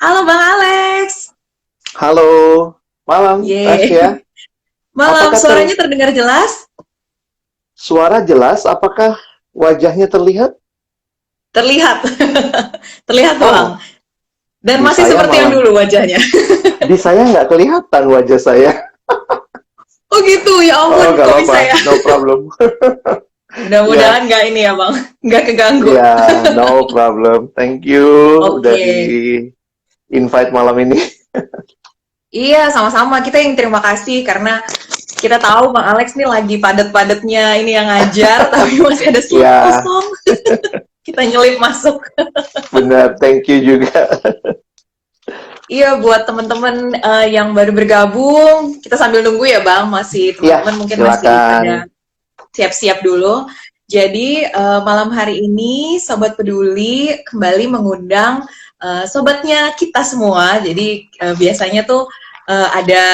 Halo Bang Alex. Halo, malam, Ye. Tasya. Malam, Apakah suaranya terdengar jelas? suara jelas? Apakah wajahnya terlihat? Terlihat. Terlihat Bang. Oh, Dan di masih saya seperti yang malam. dulu wajahnya. Di saya nggak kelihatan wajah saya. Oh gitu, ya Oh, ampun, nggak kok apa-apa, bisa ya? no problem. Mudah-mudahan Ya, nggak ini ya Bang. Nggak keganggu. ya, no problem. Thank you udah Oke. di invite malam ini. Iya, sama-sama. Kita yang terima kasih karena kita tahu Bang Alex nih lagi padat-padatnya ini yang ngajar, tapi masih ada slot Ya, kosong. Kita nyelip masuk. benar. Thank you juga. Iya, buat teman-teman yang baru bergabung, kita sambil nunggu ya Bang, masih Ya, teman-teman mungkin masih pada silakan. siap-siap dulu. Jadi malam hari ini Sobat Peduli kembali mengundang sobatnya kita semua. Jadi biasanya tuh ada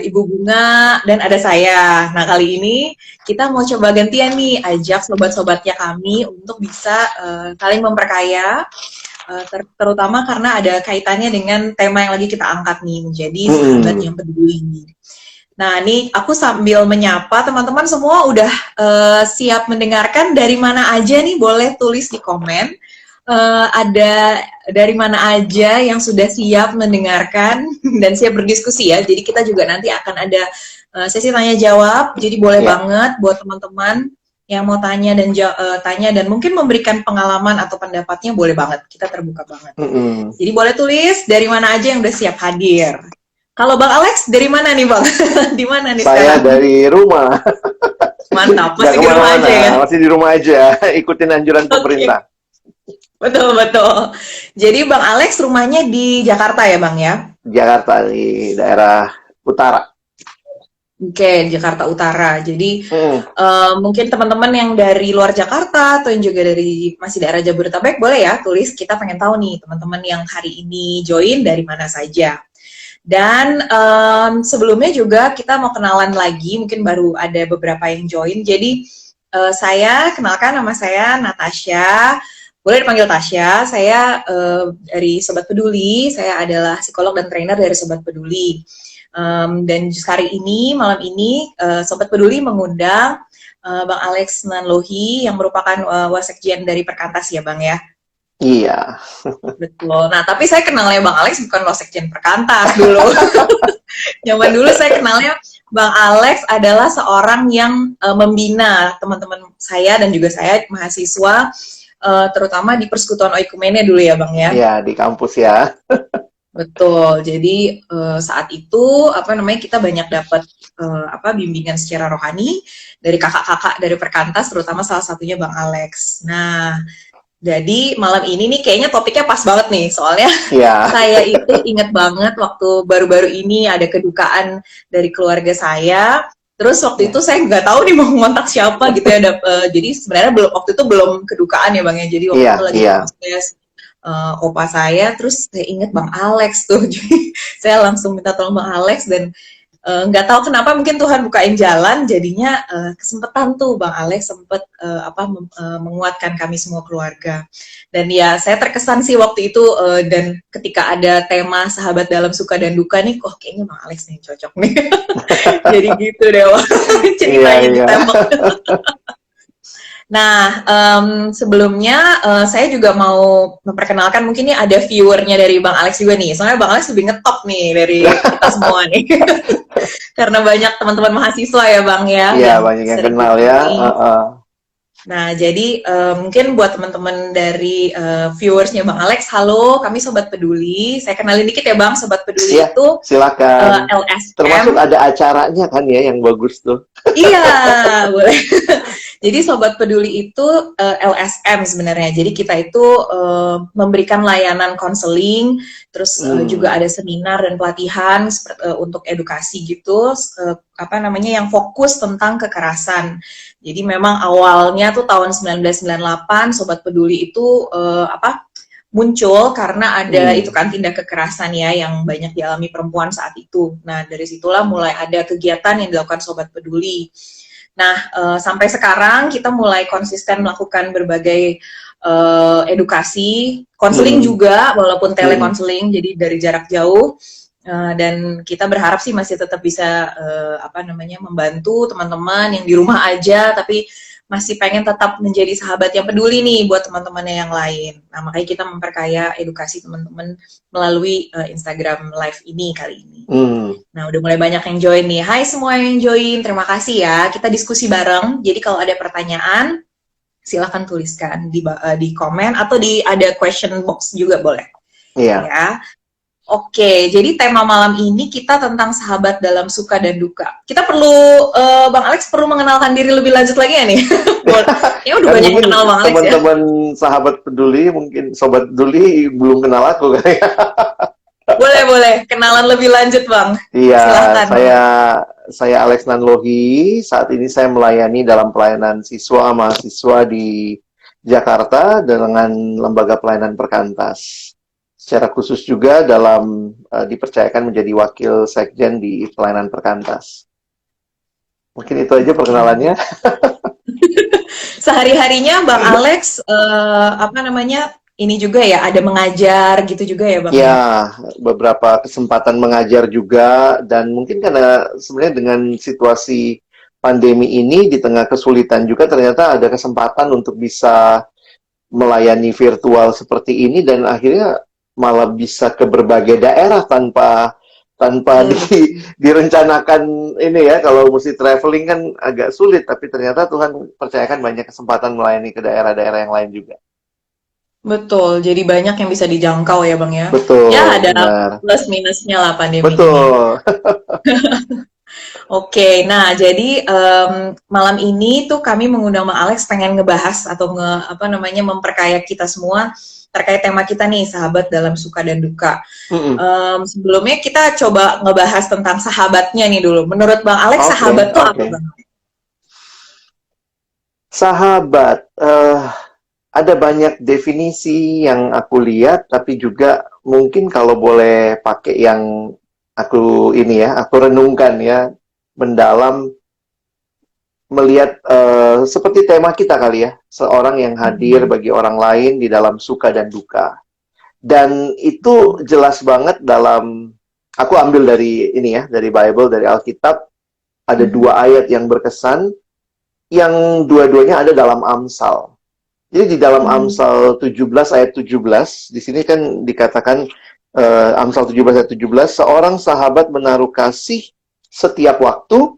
Ibu Bunga dan ada saya. Nah kali ini kita mau coba gantian nih, ajak sobat-sobatnya kami untuk bisa saling memperkaya, terutama karena ada kaitannya dengan tema yang lagi kita angkat nih, menjadi sahabat Mm-mm. yang peduli. Nah, ini aku sambil menyapa teman-teman semua udah siap mendengarkan. Dari mana aja nih, boleh tulis di komen. Ada dari mana aja yang sudah siap mendengarkan dan siap berdiskusi ya. Jadi kita juga nanti akan ada sesi tanya jawab. Jadi boleh Ya, banget buat teman-teman yang mau tanya dan mungkin memberikan pengalaman atau pendapatnya, boleh banget. Kita terbuka banget. mm-mm. Jadi boleh tulis dari mana aja yang udah siap hadir. Kalau Bang Alex dari mana nih Bang? Di mana nih Saya sekarang? dari rumah, Mantap, nggak masih di rumah aja ya. kemana-mana, masih di rumah aja, ikutin anjuran Oke, pemerintah. betul betul. Jadi Bang Alex rumahnya di Jakarta ya Bang ya? Jakarta di daerah utara. Oke, di Jakarta Utara. Jadi Hmm, mungkin teman-teman yang dari luar Jakarta atau yang juga dari masih daerah Jabodetabek boleh ya tulis. Kita pengen tahu nih teman-teman yang hari ini join dari mana saja. Dan sebelumnya juga kita mau kenalan lagi, mungkin baru ada beberapa yang join. Jadi saya kenalkan, nama saya Natasha, boleh dipanggil Tasya. Saya dari Sobat Peduli, saya adalah psikolog dan trainer dari Sobat Peduli. Dan hari ini, malam ini, Sobat Peduli mengundang Bang Alex Nanlohi yang merupakan wasekjen dari Perkantas ya Bang ya. iya. Betul. Nah, tapi saya kenalnya Bang Alex bukan wasekjen Perkantas dulu. Zaman dulu saya kenalnya Bang Alex adalah seorang yang membina teman-teman saya dan juga saya mahasiswa, terutama di Persekutuan Oikumene dulu ya Bang ya. Iya, di kampus ya. Betul. Jadi saat itu apa namanya kita banyak dapat bimbingan secara rohani dari kakak-kakak dari Perkantas, terutama salah satunya Bang Alex. Nah, jadi malam ini nih kayaknya topiknya pas banget nih, soalnya Iya. saya itu inget banget waktu baru-baru ini ada kedukaan dari keluarga saya. Terus waktu Iya. itu saya nggak tahu nih mau ngontak siapa gitu ya. Jadi sebenarnya belum, waktu itu belum kedukaan ya Bang ya. Jadi waktu Iya, itu lagi iya. proses opa saya. Terus saya inget Bang Alex tuh. Jadi saya langsung minta tolong Bang Alex dan nggak tahu kenapa mungkin Tuhan bukain jalan jadinya kesempatan tuh Bang Alex sempet menguatkan kami semua keluarga. Dan ya saya terkesan sih waktu itu, dan ketika ada tema sahabat dalam suka dan duka nih, kok kayaknya Bang Alex nih cocok nih. Jadi gitu deh Bang. Iya, Ceritanya iya. ditembak. Nah, sebelumnya saya juga mau memperkenalkan, mungkin nih ada viewernya dari Bang Alex juga nih. Soalnya Bang Alex lebih ngetop nih dari kita semua nih. Karena banyak teman-teman mahasiswa ya Bang ya, Iya, yang banyak yang sering kenal ya. join. Heeh. Nah, jadi mungkin buat teman-teman dari viewersnya Bang Alex, halo, kami Sobat Peduli. Saya kenalin dikit ya Bang, Sobat Peduli Iya, itu silakan. Termasuk LSM. ada acaranya kan ya yang bagus tuh. Iya, boleh. Jadi Sobat Peduli itu LSM sebenarnya. Jadi kita itu memberikan layanan konseling, terus juga Hmm. ada seminar dan pelatihan untuk edukasi gitu, yang fokus tentang kekerasan. Jadi memang awalnya tuh tahun 1998 Sobat Peduli itu muncul karena ada itu Hmm. kan tindak kekerasan ya yang banyak dialami perempuan saat itu. Nah, dari situlah mulai ada kegiatan yang dilakukan Sobat Peduli. Nah, sampai sekarang kita mulai konsisten melakukan berbagai edukasi, konseling juga, walaupun telekonseling, jadi dari jarak jauh. Dan kita berharap sih masih tetap bisa membantu teman-teman yang di rumah aja, tapi masih pengen tetap menjadi sahabat yang peduli nih buat teman-temannya yang lain. Nah, makanya kita memperkaya edukasi teman-teman melalui Instagram Live ini kali ini. Nah, udah mulai banyak yang join nih. Hai semua yang join, terima kasih ya. Kita diskusi bareng. Jadi kalau ada pertanyaan, silahkan tuliskan di komen atau ada question box juga boleh. Iya. Ya. Oke, jadi tema malam ini kita tentang sahabat dalam suka dan duka. Kita perlu, Bang Alex perlu mengenalkan diri lebih lanjut lagi ya nih? Ya udah banyak yang kenal Bang Alex ya. Teman-teman sahabat peduli, mungkin sobat peduli belum kenal aku kan ya. Boleh, kenalan lebih lanjut Bang. Iya, silahkan. Saya Alex Nanlohi. Saat ini saya melayani dalam pelayanan siswa mahasiswa di Jakarta dengan lembaga pelayanan Perkantas. Secara khusus juga dipercayakan menjadi wakil sekjen di pelayanan Perkantas. Mungkin itu aja perkenalannya. Sehari-harinya Bang Alex ini juga ya, ada mengajar gitu juga ya Bang? Ya, beberapa kesempatan mengajar juga, dan mungkin karena sebenarnya dengan situasi pandemi ini di tengah kesulitan juga ternyata ada kesempatan untuk bisa melayani virtual seperti ini, dan akhirnya malah bisa ke berbagai daerah tanpa direncanakan ini ya. Kalau mesti traveling kan agak sulit, tapi ternyata Tuhan percayakan banyak kesempatan melayani ke daerah-daerah yang lain juga. Betul, jadi banyak yang bisa dijangkau ya Bang ya. Betul. Ya ada plus minusnya lah pandemi. Betul. Oke, nah jadi malam ini tuh kami mengundang Bang Alex pengen ngebahas atau memperkaya kita semua terkait tema kita nih, sahabat dalam suka dan duka. Sebelumnya kita coba ngebahas tentang sahabatnya nih dulu. Menurut Bang Alex, sahabat tuh apa Bang? Sahabat, ada banyak definisi yang aku lihat, tapi juga mungkin kalau boleh pakai yang aku renungkan ya, mendalam, melihat seperti tema kita kali ya, seorang yang hadir bagi orang lain di dalam suka dan duka. Dan itu jelas banget aku ambil dari dari Bible, dari Alkitab, ada 2 ayat yang berkesan, yang dua-duanya ada dalam Amsal. Jadi di dalam Amsal 17 ayat 17, di sini kan dikatakan Amsal 17 ayat 17, seorang sahabat menaruh kasih setiap waktu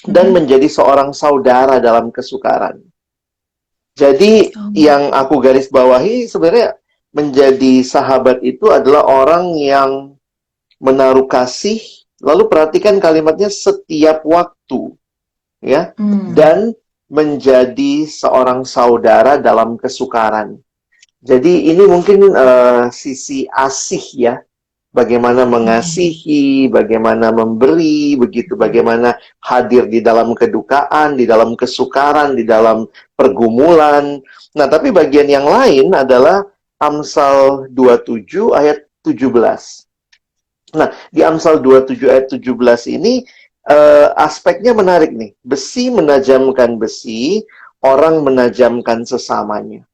dan menjadi seorang saudara dalam kesukaran. Jadi yang aku garis bawahi sebenarnya menjadi sahabat itu adalah orang yang menaruh kasih, lalu perhatikan kalimatnya setiap waktu, ya, dan menjadi seorang saudara dalam kesukaran. Jadi ini mungkin sisi asih ya, bagaimana mengasihi, bagaimana memberi, begitu, bagaimana hadir di dalam kedukaan, di dalam kesukaran, di dalam pergumulan. Nah, tapi bagian yang lain adalah Amsal 27 ayat 17. Nah, di Amsal 27 ayat 17 ini aspeknya menarik nih. Besi menajamkan besi, orang menajamkan sesamanya.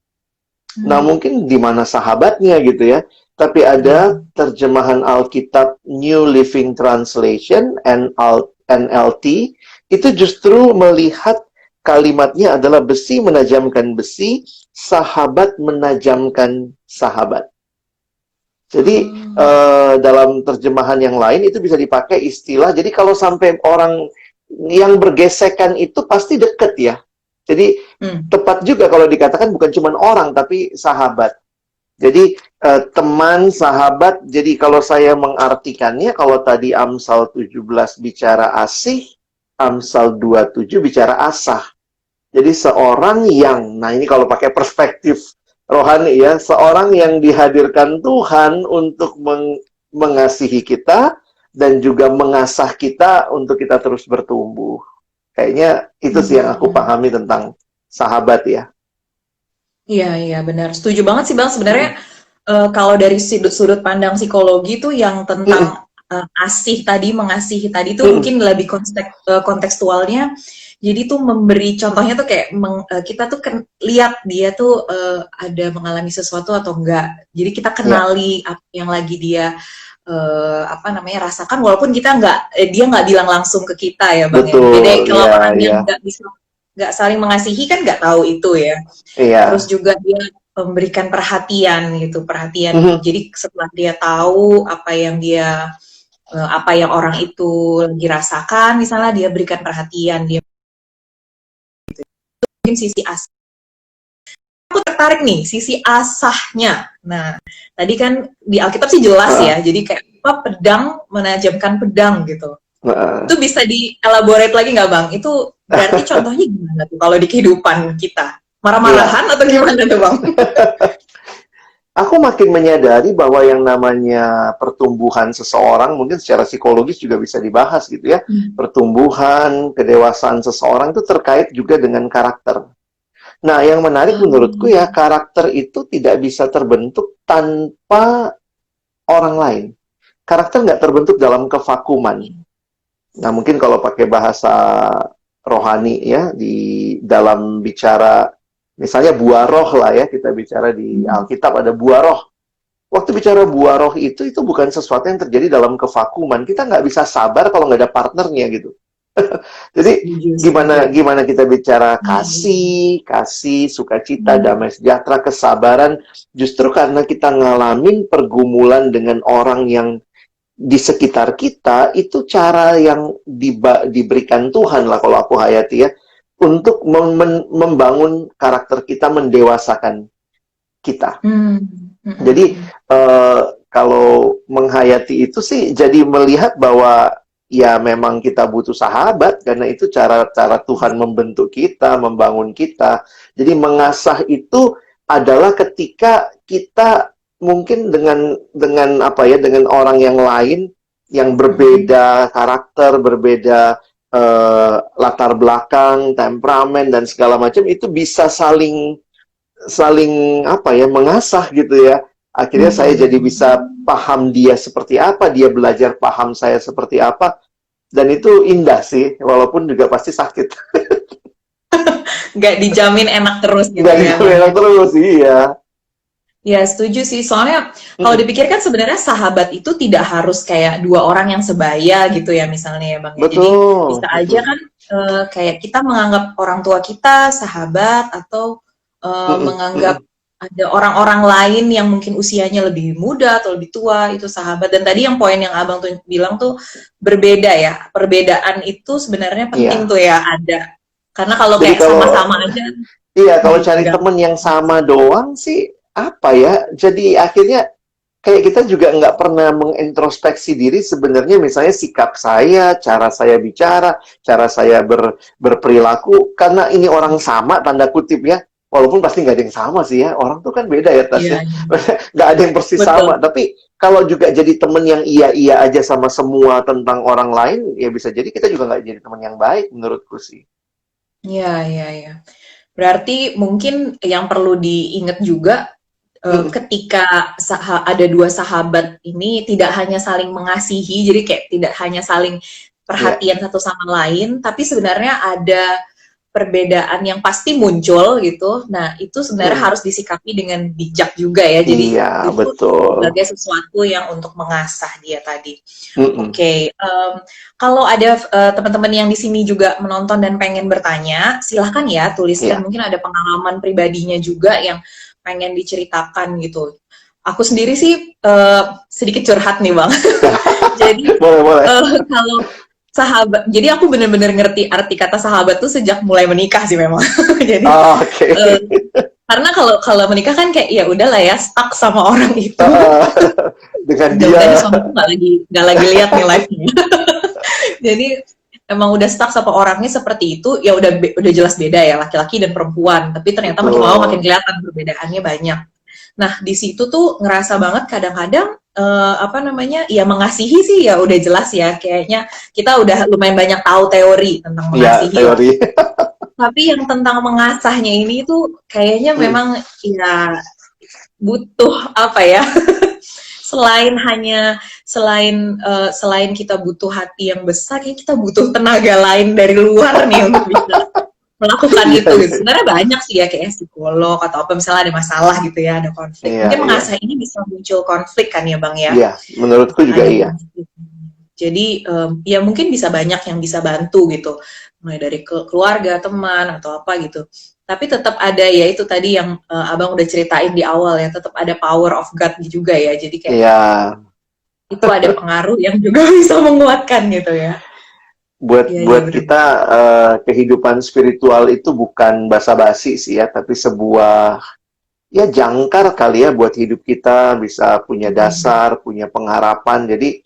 Nah, mungkin di mana sahabatnya gitu ya. Tapi ada terjemahan Alkitab New Living Translation, NLT, itu justru melihat kalimatnya adalah besi menajamkan besi, sahabat menajamkan sahabat. Jadi dalam terjemahan yang lain itu bisa dipakai istilah, jadi kalau sampai orang yang bergesekan itu pasti deket ya. Jadi tepat juga kalau dikatakan bukan cuma orang tapi sahabat. Jadi teman, sahabat, jadi kalau saya mengartikannya, kalau tadi Amsal 17 bicara asih, Amsal 27 bicara asah. Jadi seorang yang, nah ini kalau pakai perspektif rohani ya, seorang yang dihadirkan Tuhan untuk mengasihi kita dan juga mengasah kita untuk kita terus bertumbuh. Kayaknya itu sih yang aku pahami tentang sahabat ya. Iya benar. Setuju banget sih Bang. Sebenarnya kalau dari sudut pandang psikologi tuh yang tentang mengasihi tadi itu Mm-mm. mungkin lebih kontekstualnya. Jadi tuh memberi contohnya tuh kayak kita tuh lihat dia tuh ada mengalami sesuatu atau enggak. Jadi kita Ya, kenali apa yang lagi dia apa namanya rasakan, walaupun kita dia nggak bilang langsung ke kita ya bang ya. Beda betul. kalau Ya, orang yang ya, nggak saling mengasihi kan nggak tahu itu ya. Terus iya. juga dia memberikan perhatian gitu, perhatian. Mhm. Jadi setelah dia tahu apa yang orang itu lagi rasakan, misalnya dia berikan perhatian, dia mungkin sisi asah. Aku tertarik nih sisi asahnya. Nah, tadi kan di Alkitab sih jelas Heeh, ya. Jadi kayak apa pedang menajamkan pedang gitu. heeh. Itu bisa dielaborate lagi nggak bang? Itu berarti contohnya gimana tuh kalau di kehidupan kita? Iya. Marah-marahan atau gimana tuh bang? Aku makin menyadari bahwa yang namanya pertumbuhan seseorang mungkin secara psikologis juga bisa dibahas gitu ya. Hmm. Pertumbuhan, kedewasaan seseorang itu terkait juga dengan karakter. Nah, yang menarik menurutku Um, ya, karakter itu tidak bisa terbentuk tanpa orang lain. Karakter nggak terbentuk dalam kevakuman. Nah, mungkin kalau pakai bahasa rohani ya, di dalam bicara, misalnya buah roh lah ya, kita bicara di Alkitab ada buah roh. Waktu bicara buah roh itu bukan sesuatu yang terjadi dalam kevakuman. Kita nggak bisa sabar kalau nggak ada partnernya gitu. Jadi setuju, setuju. gimana gimana kita bicara Hmm. kasih, sukacita, Hmm. damai sejahtera, kesabaran, justru karena kita ngalamin pergumulan dengan orang yang di sekitar kita, itu cara yang diberikan Tuhan lah kalau aku hayati ya, untuk membangun karakter kita, mendewasakan kita. Hmm. Hmm. Jadi Hmm. kalau menghayati itu sih jadi melihat bahwa ya memang kita butuh sahabat karena itu cara-cara Tuhan membentuk kita, membangun kita. Jadi mengasah itu adalah ketika kita mungkin dengan apa ya, dengan orang yang lain yang Hmm. berbeda karakter, berbeda latar belakang, temperamen dan segala macam, itu bisa saling saling apa ya, mengasah gitu ya. Akhirnya saya jadi bisa Hmm. paham dia seperti apa, dia belajar paham saya seperti apa, dan itu indah sih, walaupun juga pasti sakit. Nggak dijamin enak terus gitu Nggak ya bang dibilang ya. terus, iya. Ya setuju sih, soalnya kalau Mm-mm. dipikirkan sebenarnya sahabat itu tidak harus kayak dua orang yang sebaya gitu ya misalnya ya bang ya. Jadi Betul, bisa aja betul. kan kayak kita menganggap orang tua kita sahabat, atau Mm-mm, menganggap mm-mm. ada orang-orang lain yang mungkin usianya lebih muda atau lebih tua itu sahabat. Dan tadi yang poin yang abang tuh bilang tuh berbeda ya, perbedaan itu sebenarnya penting Iya. tuh ya ada, karena kalau Jadi kayak kalau sama-sama aja iya, kalau cari gampang. temen yang sama doang sih apa ya? Jadi akhirnya kayak kita juga nggak pernah mengintrospeksi diri sebenarnya, misalnya sikap saya, cara saya bicara, cara saya berperilaku, karena ini orang sama, tanda kutip ya, walaupun pasti nggak ada yang sama sih ya, orang tuh kan beda ya Iya, tasnya, iya. nggak ada yang persis sama, Betul. tapi kalau juga jadi temen yang iya-iya aja sama semua tentang orang lain, ya bisa jadi kita juga nggak jadi temen yang baik menurutku sih. Iya, iya, iya. Berarti mungkin yang perlu diingat juga Mm-mm. ketika ada dua sahabat ini tidak hanya saling mengasihi, jadi kayak tidak hanya saling Iya, perhatian satu sama lain, tapi sebenarnya ada perbedaan yang pasti muncul gitu. Nah, itu sebenarnya mm-mm. harus disikapi dengan bijak juga ya. Jadi Iya, itu betul. sebagai sesuatu yang untuk mengasah dia tadi. Mm-mm. Oke, kalau ada teman-teman yang di sini juga menonton dan pengen bertanya, silahkan ya tuliskan. Iya. Mungkin ada pengalaman pribadinya juga yang pengen diceritakan gitu. Aku sendiri sih sedikit curhat nih bang. Jadi Boleh, boleh. kalau sahabat, jadi aku bener-bener ngerti arti kata sahabat tuh sejak mulai menikah sih memang. Jadi Oh, oke. eh, karena kalau kalau menikah kan kayak ya udahlah ya stuck sama orang itu. Dengan dia. Mudah-mudahan nih suamiku nggak lagi lihat nih live-nya. Jadi emang udah stuck sama orangnya seperti itu, ya udah jelas beda ya laki-laki dan perempuan. Tapi ternyata makin lama makin Betul. kelihatan perbedaannya banyak. Nah di situ tuh ngerasa banget kadang-kadang apa namanya ya mengasihi sih ya udah jelas ya kayaknya kita udah lumayan banyak tahu teori tentang Iya, mengasihi lah. teori. Tapi yang tentang mengasahnya ini tuh kayaknya Mm, memang ya butuh apa ya selain hanya selain kita butuh hati yang besar, kayak kita butuh tenaga lain dari luar nih untuk bisa melakukan itu gitu. Sebenarnya banyak sih ya kayak psikolog atau apa misalnya ada masalah gitu ya, ada konflik. Mungkin mengasah ini bisa muncul konflik kan ya Bang ya? Iya, menurutku juga ada iya. konflik. Jadi ya mungkin bisa banyak yang bisa bantu gitu, mulai dari keluarga, teman atau apa gitu. Tapi tetap ada ya itu tadi yang Abang udah ceritain di awal ya, tetap ada power of God juga ya. Jadi kayak itu ada pengaruh yang juga bisa menguatkan gitu ya. Buat kita kehidupan spiritual itu bukan basa-basi sih ya, tapi sebuah ya jangkar kali ya buat hidup kita, bisa punya dasar, punya pengharapan. Jadi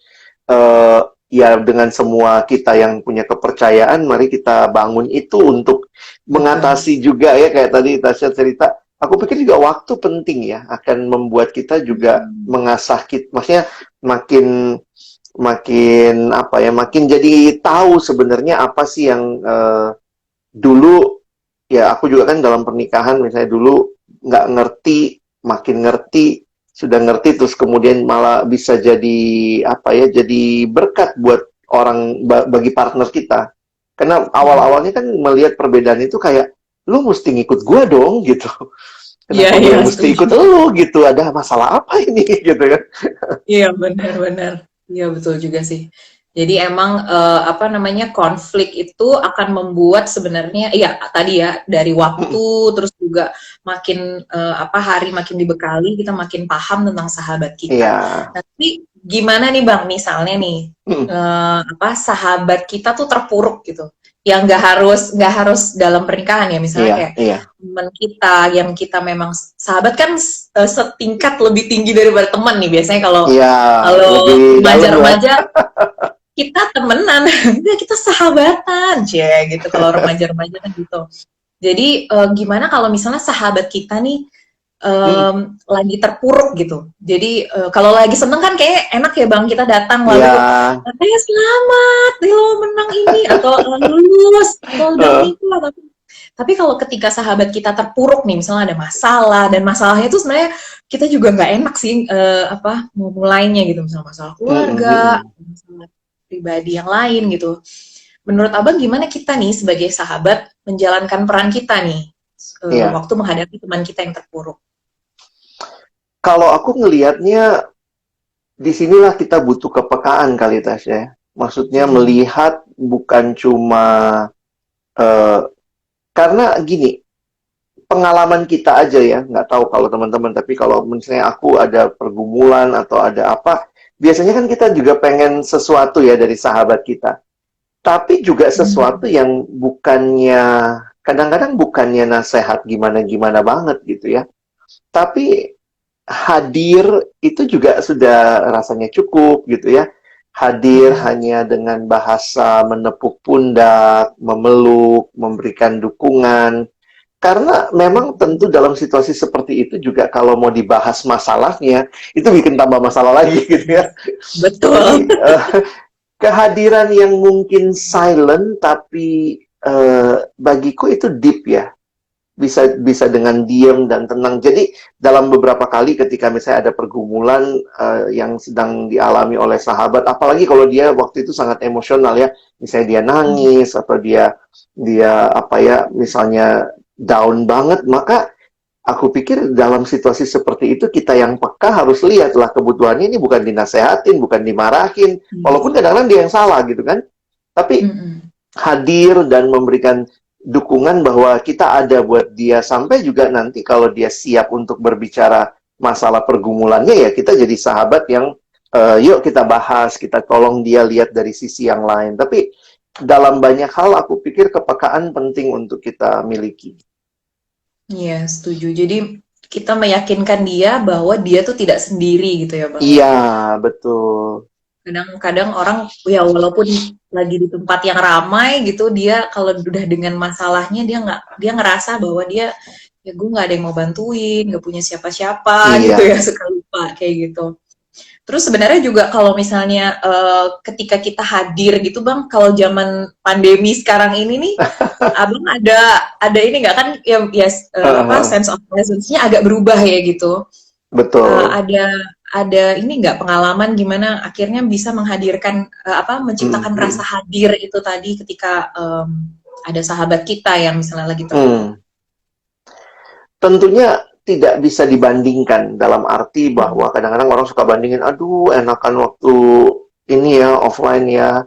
ya dengan semua kita yang punya kepercayaan, mari kita bangun itu untuk mengatasi juga ya, kayak tadi Tasya cerita. Aku pikir juga waktu penting ya, akan membuat kita juga mengasah kita, maksudnya makin apa ya, makin jadi tahu sebenarnya apa sih yang dulu ya, aku juga kan dalam pernikahan misalnya dulu nggak ngerti, makin ngerti, sudah ngerti terus kemudian malah bisa jadi apa ya, jadi berkat buat orang, bagi partner kita. Karena awal-awalnya kan melihat perbedaan itu kayak, lu mesti ngikut gua dong gitu. Kenapa gue mesti ikut lu gitu? Ada masalah apa ini gitu kan? Iya benar-benar. Iya betul juga sih. Jadi emang apa namanya, konflik itu akan membuat sebenarnya iya tadi ya, dari waktu terus juga makin hari makin dibekali, kita makin paham tentang sahabat kita. Tapi gimana nih Bang, misalnya nih sahabat kita tuh terpuruk gitu. Yang nggak harus dalam pernikahan ya, misalnya kayak teman kita yang kita memang sahabat kan setingkat lebih tinggi daripada teman nih biasanya kalau remaja-remaja kita temenan, kita sahabatan gitu kalau remaja-remaja kan gitu. Jadi gimana kalau misalnya sahabat kita nih lagi terpuruk gitu. Jadi kalau lagi seneng kan kayak enak ya Bang, kita datang lalu selamat lo menang ini atau lulus atau udah nikah. Tapi kalau ketika sahabat kita terpuruk nih, misalnya ada masalah, dan masalahnya itu sebenarnya kita juga nggak enak sih mau mulainya gitu, misalnya masalah keluarga, masalah pribadi yang lain gitu. Menurut Abang gimana kita nih sebagai sahabat menjalankan peran kita nih waktu menghadapi teman kita yang terpuruk? Kalau aku ngelihatnya, disinilah kita butuh kepekaan kali Tasya. Maksudnya melihat bukan cuma karena gini, pengalaman kita aja ya, nggak tahu kalau teman-teman, tapi kalau misalnya aku ada pergumulan atau ada apa, biasanya kan kita juga pengen sesuatu ya dari sahabat kita. Tapi juga sesuatu yang bukannya, kadang-kadang bukannya nasihat gimana-gimana banget gitu ya. Tapi hadir itu juga sudah rasanya cukup gitu ya. Hadir hanya dengan bahasa menepuk pundak, memeluk, memberikan dukungan. Karena memang tentu dalam situasi seperti itu juga kalau mau dibahas masalahnya, itu bikin tambah masalah lagi gitu ya. Betul. Jadi, kehadiran yang mungkin silent tapi bagiku itu deep ya. Bisa dengan diam dan tenang. Jadi dalam beberapa kali ketika misalnya ada pergumulan yang sedang dialami oleh sahabat, apalagi kalau dia waktu itu sangat emosional ya, misalnya dia nangis atau dia apa ya, misalnya down banget, maka aku pikir dalam situasi seperti itu kita yang peka harus lihatlah kebutuhannya ini bukan dinasehatin, bukan dimarahin, walaupun kadang-kadang dia yang salah gitu kan, tapi hadir dan memberikan dukungan bahwa kita ada buat dia, sampai juga nanti kalau dia siap untuk berbicara masalah pergumulannya ya kita jadi sahabat yang yuk kita bahas, kita tolong dia lihat dari sisi yang lain. Tapi dalam banyak hal aku pikir kepekaan penting untuk kita miliki. Iya, setuju. Jadi kita meyakinkan dia bahwa dia tuh tidak sendiri gitu ya Bang? Iya, betul. Kadang-kadang orang ya walaupun lagi di tempat yang ramai gitu, dia kalau udah dengan masalahnya dia ngerasa bahwa dia ya gue nggak ada yang mau bantuin, nggak punya siapa-siapa gitu ya, suka lupa kayak gitu. Terus sebenarnya juga kalau misalnya ketika kita hadir gitu Bang, kalau zaman pandemi sekarang ini nih, Abang ada ini nggak kan sense of presence-nya agak berubah ya gitu. Betul. ada ini nggak pengalaman gimana akhirnya bisa menghadirkan menciptakan rasa hadir itu tadi ketika ada sahabat kita yang misalnya lagi terpuruk? Tentunya tidak bisa dibandingkan dalam arti bahwa kadang-kadang orang suka bandingin, aduh enakan waktu ini ya offline ya.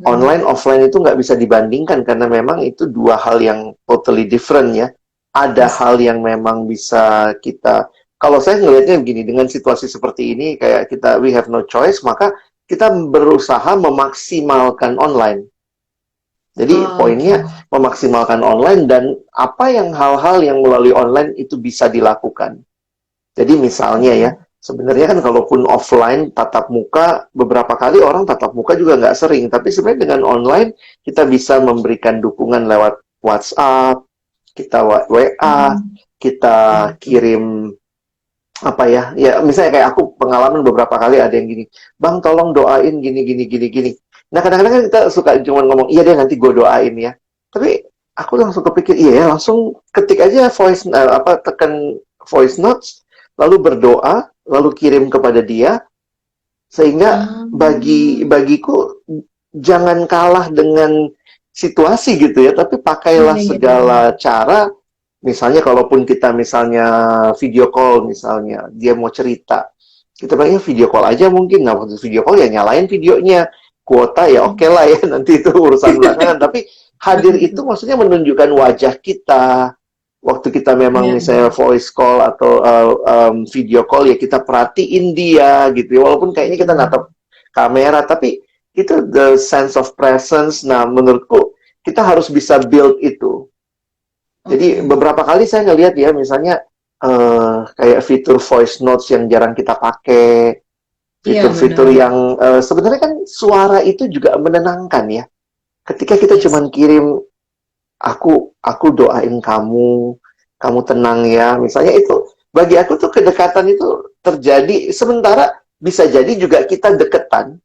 Online offline itu nggak bisa dibandingkan karena memang itu dua hal yang totally different ya. Ada hal yang memang bisa kita, kalau saya ngelihatnya begini, dengan situasi seperti ini kayak kita we have no choice, maka kita berusaha memaksimalkan online. Jadi poinnya memaksimalkan online dan apa yang hal-hal yang melalui online itu bisa dilakukan. Jadi misalnya ya, sebenarnya kan kalaupun offline tatap muka, beberapa kali orang tatap muka juga nggak sering. Tapi sebenarnya dengan online, kita bisa memberikan dukungan lewat WhatsApp, kita WA, kita kirim apa ya, ya misalnya kayak aku pengalaman beberapa kali ada yang gini, Bang tolong doain gini, gini, gini, gini. Nah kadang-kadang kan kita suka cuma ngomong, iya deh nanti gue doain ya. Tapi aku langsung kepikir, iya ya, langsung ketik aja tekan voice notes, lalu berdoa, lalu kirim kepada dia, sehingga bagiku jangan kalah dengan situasi gitu ya, tapi pakailah segala cara. Misalnya kalaupun kita misalnya video call, misalnya dia mau cerita, kita bilangnya video call aja mungkin. Nah waktu video call ya nyalain videonya, kuota ya oke lah ya, nanti itu urusan belakangan. Tapi hadir itu maksudnya menunjukkan wajah kita. Waktu kita memang misalnya voice call atau video call ya kita perhatiin dia gitu ya. Walaupun kayaknya kita natap kamera, tapi itu the sense of presence. Nah menurutku kita harus bisa build itu. Jadi beberapa kali saya ngelihat ya, misalnya kayak fitur voice notes yang jarang kita pakai, fitur-fitur yang sebenarnya kan suara itu juga menenangkan ya. Ketika kita cuman kirim, aku doain kamu, kamu tenang ya, misalnya itu. Bagi aku tuh kedekatan itu terjadi, sementara bisa jadi juga kita deketan,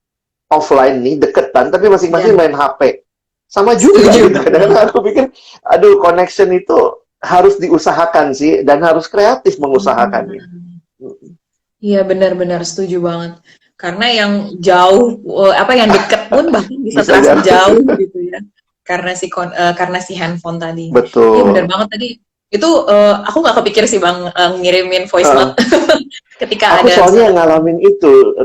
offline nih, deketan, tapi masing-masing main HP. Sama juga gitu. Kadang-kadang aku pikir, aduh connection itu harus diusahakan sih, dan harus kreatif mengusahakannya. Iya benar-benar setuju banget. Karena yang jauh, yang deket pun bahkan bisa terasa jauh gitu ya. Karena si handphone tadi. Betul. Iya benar banget tadi. Itu aku nggak kepikir sih Bang ngirimin voice note ketika aku ada. Aku soalnya ngalamin itu,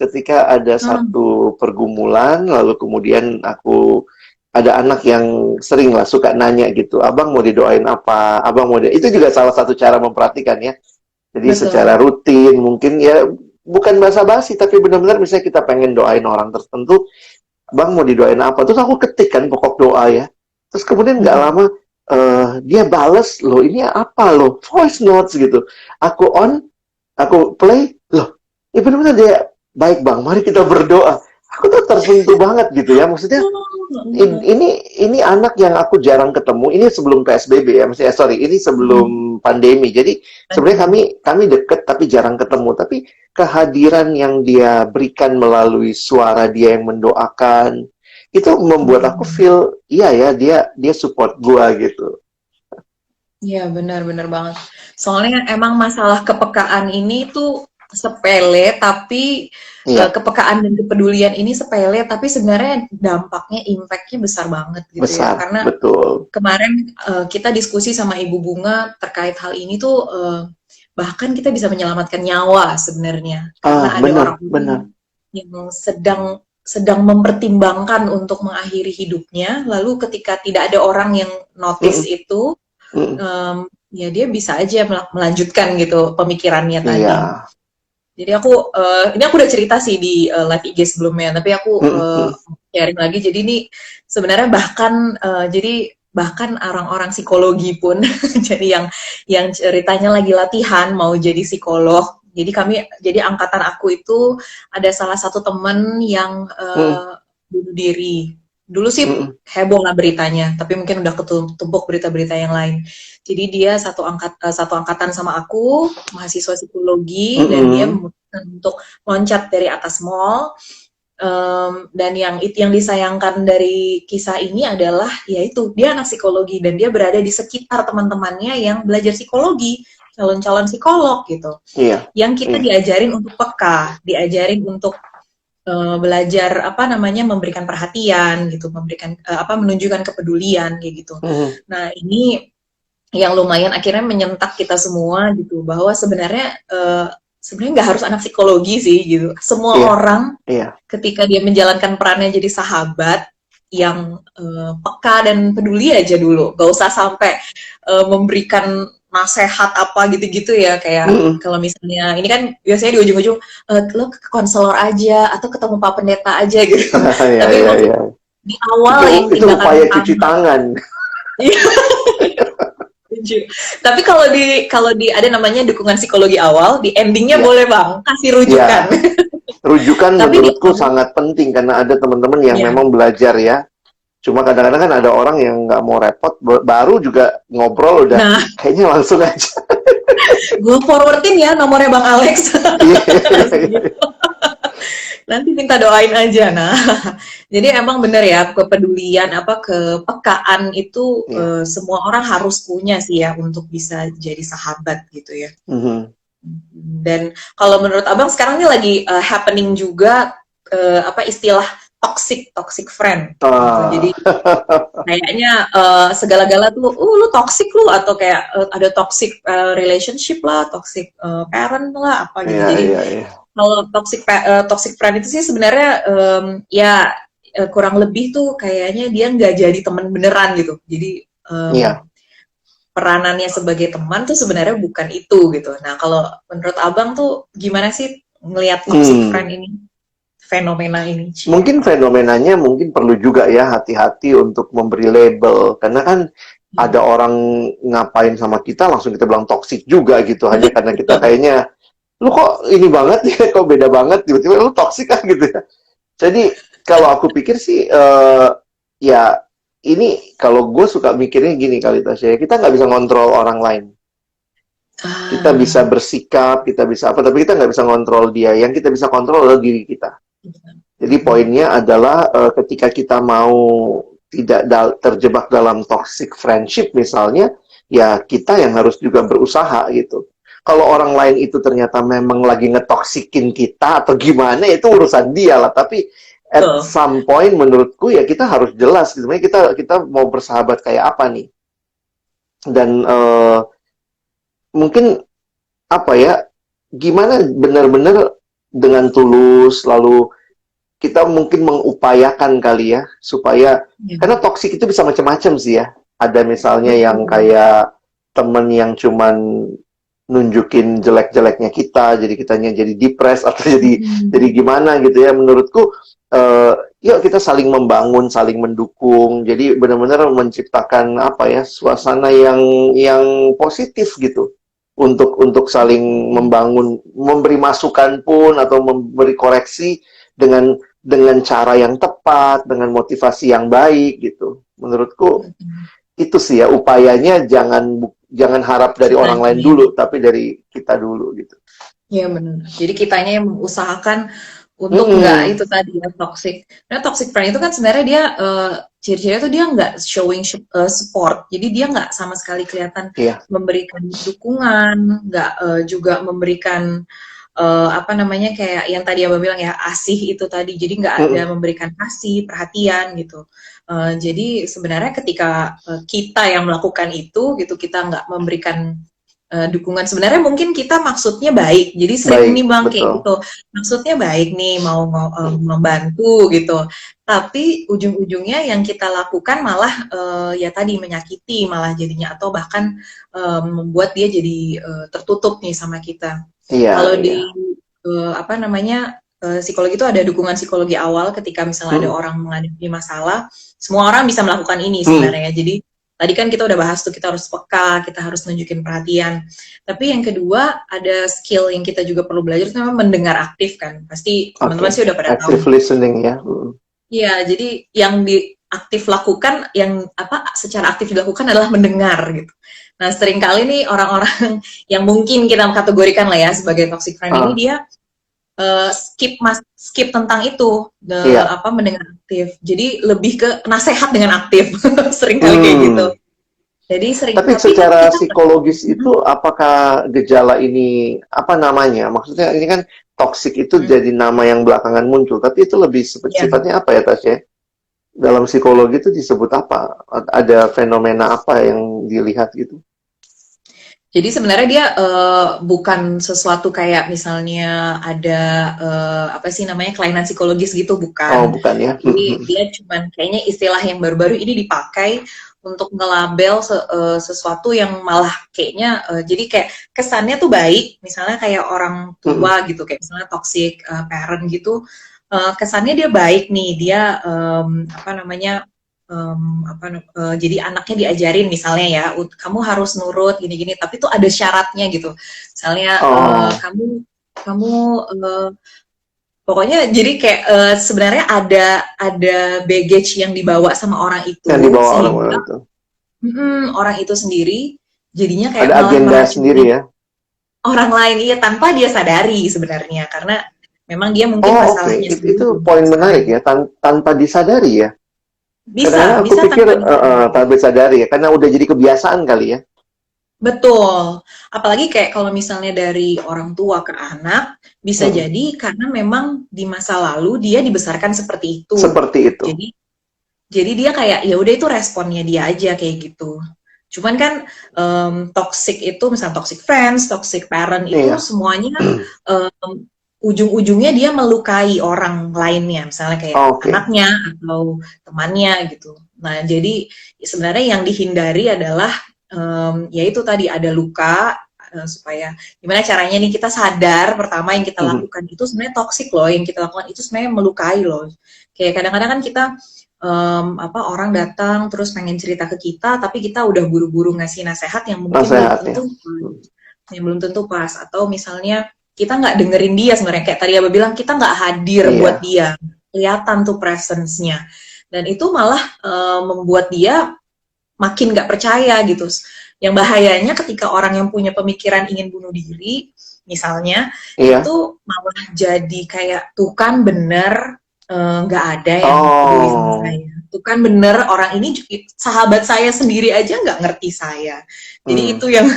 ketika ada satu pergumulan, lalu kemudian aku ada anak yang sering lah suka nanya gitu, abang mau didoain apa, abang mau itu juga salah satu cara memperhatikan ya. Jadi secara rutin mungkin ya bukan basa-basi tapi benar-benar misalnya kita pengen doain orang tertentu, bang mau didoain apa, terus aku ketik kan pokok doa ya, terus kemudian nggak lama dia bales, loh ini apa loh, voice notes gitu, aku play, loh ya benar-benar dia, baik bang mari kita berdoa. Aku tuh tersentuh banget gitu ya, maksudnya ini anak yang aku jarang ketemu, ini sebelum PSBB ya, maksudnya ini sebelum pandemi. Jadi sebenarnya kami deket tapi jarang ketemu, tapi kehadiran yang dia berikan melalui suara dia yang mendoakan itu membuat aku feel iya ya dia support gua gitu. Iya benar-benar banget. Soalnya emang masalah kepekaan ini tuh sepele, tapi kepekaan dan kepedulian ini sepele, tapi sebenarnya dampaknya, impact-nya besar banget gitu ya. Karena kemarin kita diskusi sama Ibu Bunga terkait hal ini tuh, bahkan kita bisa menyelamatkan nyawa sebenarnya. Karena ada orang yang sedang mempertimbangkan untuk mengakhiri hidupnya, lalu ketika tidak ada orang yang notice itu, ya dia bisa aja melanjutkan gitu pemikirannya tadi. Jadi ini aku udah cerita sih di live IG sebelumnya, tapi aku sharing lagi. Jadi ini sebenarnya bahkan orang-orang psikologi pun jadi yang ceritanya lagi latihan mau jadi psikolog. Jadi angkatan aku itu ada salah satu teman yang bunuh diri. Dulu sih heboh lah beritanya, tapi mungkin udah ketumpuk berita-berita yang lain. Jadi dia satu angkatan sama aku, mahasiswa psikologi, dan dia memutuskan untuk loncat dari atas mall. Dan yang disayangkan dari kisah ini adalah yaitu dia anak psikologi dan dia berada di sekitar teman-temannya yang belajar psikologi. calon-calon psikolog gitu, Iya, yang kita iya. diajarin untuk peka, diajarin untuk belajar apa namanya memberikan perhatian gitu, memberikan apa menunjukkan kepedulian kayak gitu. Mhm. Nah ini yang lumayan akhirnya menyentak kita semua gitu bahwa sebenarnya sebenarnya nggak harus anak psikologi sih gitu. Semua Iya, orang iya. ketika dia menjalankan perannya jadi sahabat yang peka dan peduli aja dulu, gak usah sampai memberikan nasihat apa gitu-gitu ya, kayak Mhm. kalau misalnya ini kan biasanya di ujung-ujung lo ke konselor aja atau ketemu Pak Pendeta aja gitu. Iya, Tapi iya, maksud iya. di awal Itu yang itu tindakan upaya cuci pertama. tangan. Iya, setuju. Tapi kalau di ada namanya dukungan psikologi awal, di endingnya Iya, boleh bang kasih rujukan. iya. Rujukan Tapi di menurutku awal, sangat penting karena ada teman-teman yang ya. memang belajar ya. Cuma kadang-kadang kan ada orang yang nggak mau repot, baru juga ngobrol udah Nah, kayaknya langsung aja. gue forwardin ya nomornya bang Alex. Iya, iya, Langsung iya. gitu. Nanti minta doain aja. Nah, jadi emang bener ya kepedulian apa kepekaan itu Iya. semua orang harus punya sih ya untuk bisa jadi sahabat gitu ya. Mhm. Dan kalau menurut abang sekarang ini lagi happening juga apa istilah toxic friend gitu. Jadi Ah, kayaknya segala-gala tuh, lu toxic lu atau kayak ada toxic relationship lah, toxic parent lah apa gitu. iya, Jadi iya, iya. kalau toxic friend itu sih sebenarnya ya kurang lebih tuh kayaknya dia nggak jadi teman beneran gitu. Jadi Iya. peranannya sebagai teman tuh sebenarnya bukan itu gitu. Nah kalau menurut abang tuh gimana sih ngelihat toxic friend Hmm. ini, fenomena ini, Cie? Mungkin fenomenanya mungkin perlu juga ya hati-hati untuk memberi label karena kan ada orang ngapain sama kita langsung kita bilang toksik juga gitu hanya karena kita Betul. kayaknya lu kok ini banget ya kok beda banget tiba-tiba lu toksik kan gitu ya. Jadi kalau aku pikir sih ya ini kalau gue suka mikirnya gini kali Tasya, kita nggak bisa ngontrol orang lain. Kita bisa Ah, bersikap, kita bisa apa, tapi kita nggak bisa ngontrol dia. Yang kita bisa kontrol adalah diri kita. Jadi mm-mm. poinnya adalah ketika kita mau tidak terjebak dalam toxic friendship misalnya, ya kita yang harus juga berusaha gitu. Kalau orang lain itu ternyata memang lagi ngetoksikin kita atau gimana itu urusan dia lah. Tapi at Betul. some point menurutku ya kita harus jelas gitu. Sebenarnya kita mau bersahabat kayak apa nih. Dan mungkin apa ya? Gimana benar-benar dengan tulus lalu kita mungkin mengupayakan kali ya supaya Ya, karena toksik itu bisa macam-macam sih ya. Ada misalnya yang betul. kayak temen yang cuman nunjukin jelek-jeleknya kita, jadi kitanya jadi depres atau jadi Mm-mm. gimana gitu ya. Menurutku yuk kita saling membangun, saling mendukung. Jadi benar-benar menciptakan apa ya suasana yang positif gitu untuk saling membangun, memberi masukan pun atau memberi koreksi dengan cara yang tepat, dengan motivasi yang baik gitu. Menurutku itu sih ya upayanya jangan harap dari orang lain Kitanya. dulu, tapi dari kita dulu gitu. Iya benar. Jadi kitanya yang mengusahakan untuk nggak Mm-mm. itu tadi ya toxic. Nah toxic friend itu kan sebenarnya dia ciri-cirinya tuh dia nggak showing support. Jadi dia nggak sama sekali kelihatan Iya. memberikan dukungan, nggak juga memberikan apa namanya kayak yang tadi abang bilang ya asih itu tadi. Jadi nggak ada Mm-mm. memberikan kasih, perhatian gitu. Jadi sebenarnya ketika kita yang melakukan itu gitu kita nggak memberikan dukungan sebenarnya mungkin kita maksudnya baik jadi sering nih Baik, bang kayak betul. gitu maksudnya baik nih mau membantu gitu tapi ujung-ujungnya yang kita lakukan malah ya tadi menyakiti malah jadinya atau bahkan membuat dia jadi tertutup nih sama kita Iya, kalau iya. di apa namanya psikologi itu ada dukungan psikologi awal ketika misalnya ada Mm-mm. orang menghadapi masalah semua orang bisa melakukan ini Mm. sebenarnya jadi tadi kan kita udah bahas tuh kita harus peka, kita harus nunjukin perhatian. Tapi yang kedua ada skill yang kita juga perlu belajar itu namanya mendengar aktif kan. Pasti Oke. teman-teman sih udah pada Active tahu. listening ya. Mm. Iya, jadi yang diaktif lakukan yang apa secara aktif dilakukan adalah mendengar gitu. Nah, seringkali nih orang-orang yang mungkin kita kategorikan lah ya sebagai toxic friend ini Ah, dia skip tentang itu iya. apa mendengar aktif. Jadi lebih ke nasehat dengan aktif. Seringkali kayak gitu. Hmm. Jadi sering, Tapi tapi kan secara kita psikologis itu apakah gejala ini apa namanya? Maksudnya ini kan toxic itu hmm, jadi nama yang belakangan muncul, tapi itu lebih ya. sifatnya apa ya Tasya? Dalam psikologi itu disebut apa? Ada fenomena apa yang dilihat gitu? Jadi sebenarnya dia bukan sesuatu kayak misalnya ada apa sih namanya kelainan psikologis gitu, Oh, bukan. bukan ya. Jadi dia cuman kayaknya istilah yang baru-baru ini dipakai untuk ngelabel sesuatu yang malah kayaknya jadi kayak kesannya tuh baik, misalnya kayak orang tua gitu, kayak misalnya toxic parent gitu, kesannya dia baik nih, dia apa namanya jadi anaknya diajarin misalnya ya, kamu harus nurut gini-gini, tapi tuh ada syaratnya gitu. Misalnya Oh, kamu eh, pokoknya jadi kayak sebenarnya ada baggage yang dibawa sama orang yang itu dibawa orang-orang sehingga itu. orang itu sendiri jadinya kayak Ada malah agenda sendiri meracuni ya. orang lain, iya, tanpa dia sadari sebenarnya, karena memang dia mungkin Oh, oke. masalahnya sendiri Itu belum poin menarik selesai. ya, tanpa disadari ya. Bisa Kadang-kadang aku bisa pikir tanpa disadari. tanpa disadari ya, karena udah jadi kebiasaan kali ya. Betul. Apalagi kayak kalau misalnya dari orang tua ke anak, bisa Mm-mm. jadi karena memang di masa lalu dia dibesarkan seperti itu. Seperti itu. Jadi jadi dia kayak ya udah itu responnya dia aja kayak gitu. Cuman kan toxic itu misalnya toxic friends, toxic parent itu Iya. semuanya ujung-ujungnya dia melukai orang lainnya, misalnya kayak Oke. anaknya atau temannya gitu. Nah, jadi sebenarnya yang dihindari adalah ya itu tadi ada luka, supaya gimana caranya nih kita sadar pertama yang kita Mhm. lakukan itu sebenarnya toxic loh, yang kita lakukan itu sebenarnya melukai loh. Kayak kadang-kadang kan kita apa orang datang terus pengen cerita ke kita, tapi kita udah buru-buru ngasih nasihat yang mungkin belum Nasehat ya. tentu pas, atau misalnya kita nggak dengerin dia sebenarnya, kayak tadi Abah bilang kita nggak hadir buat Iya. dia, kelihatan tuh presence-nya, dan itu malah membuat dia makin nggak percaya gitu. Yang bahayanya ketika orang yang punya pemikiran ingin bunuh diri misalnya, Iya. itu malah jadi kayak tuh kan bener, nggak ada yang peduli sama Oh. saya, tuh kan bener orang ini sahabat saya sendiri aja nggak ngerti saya. Jadi Hmm. itu yang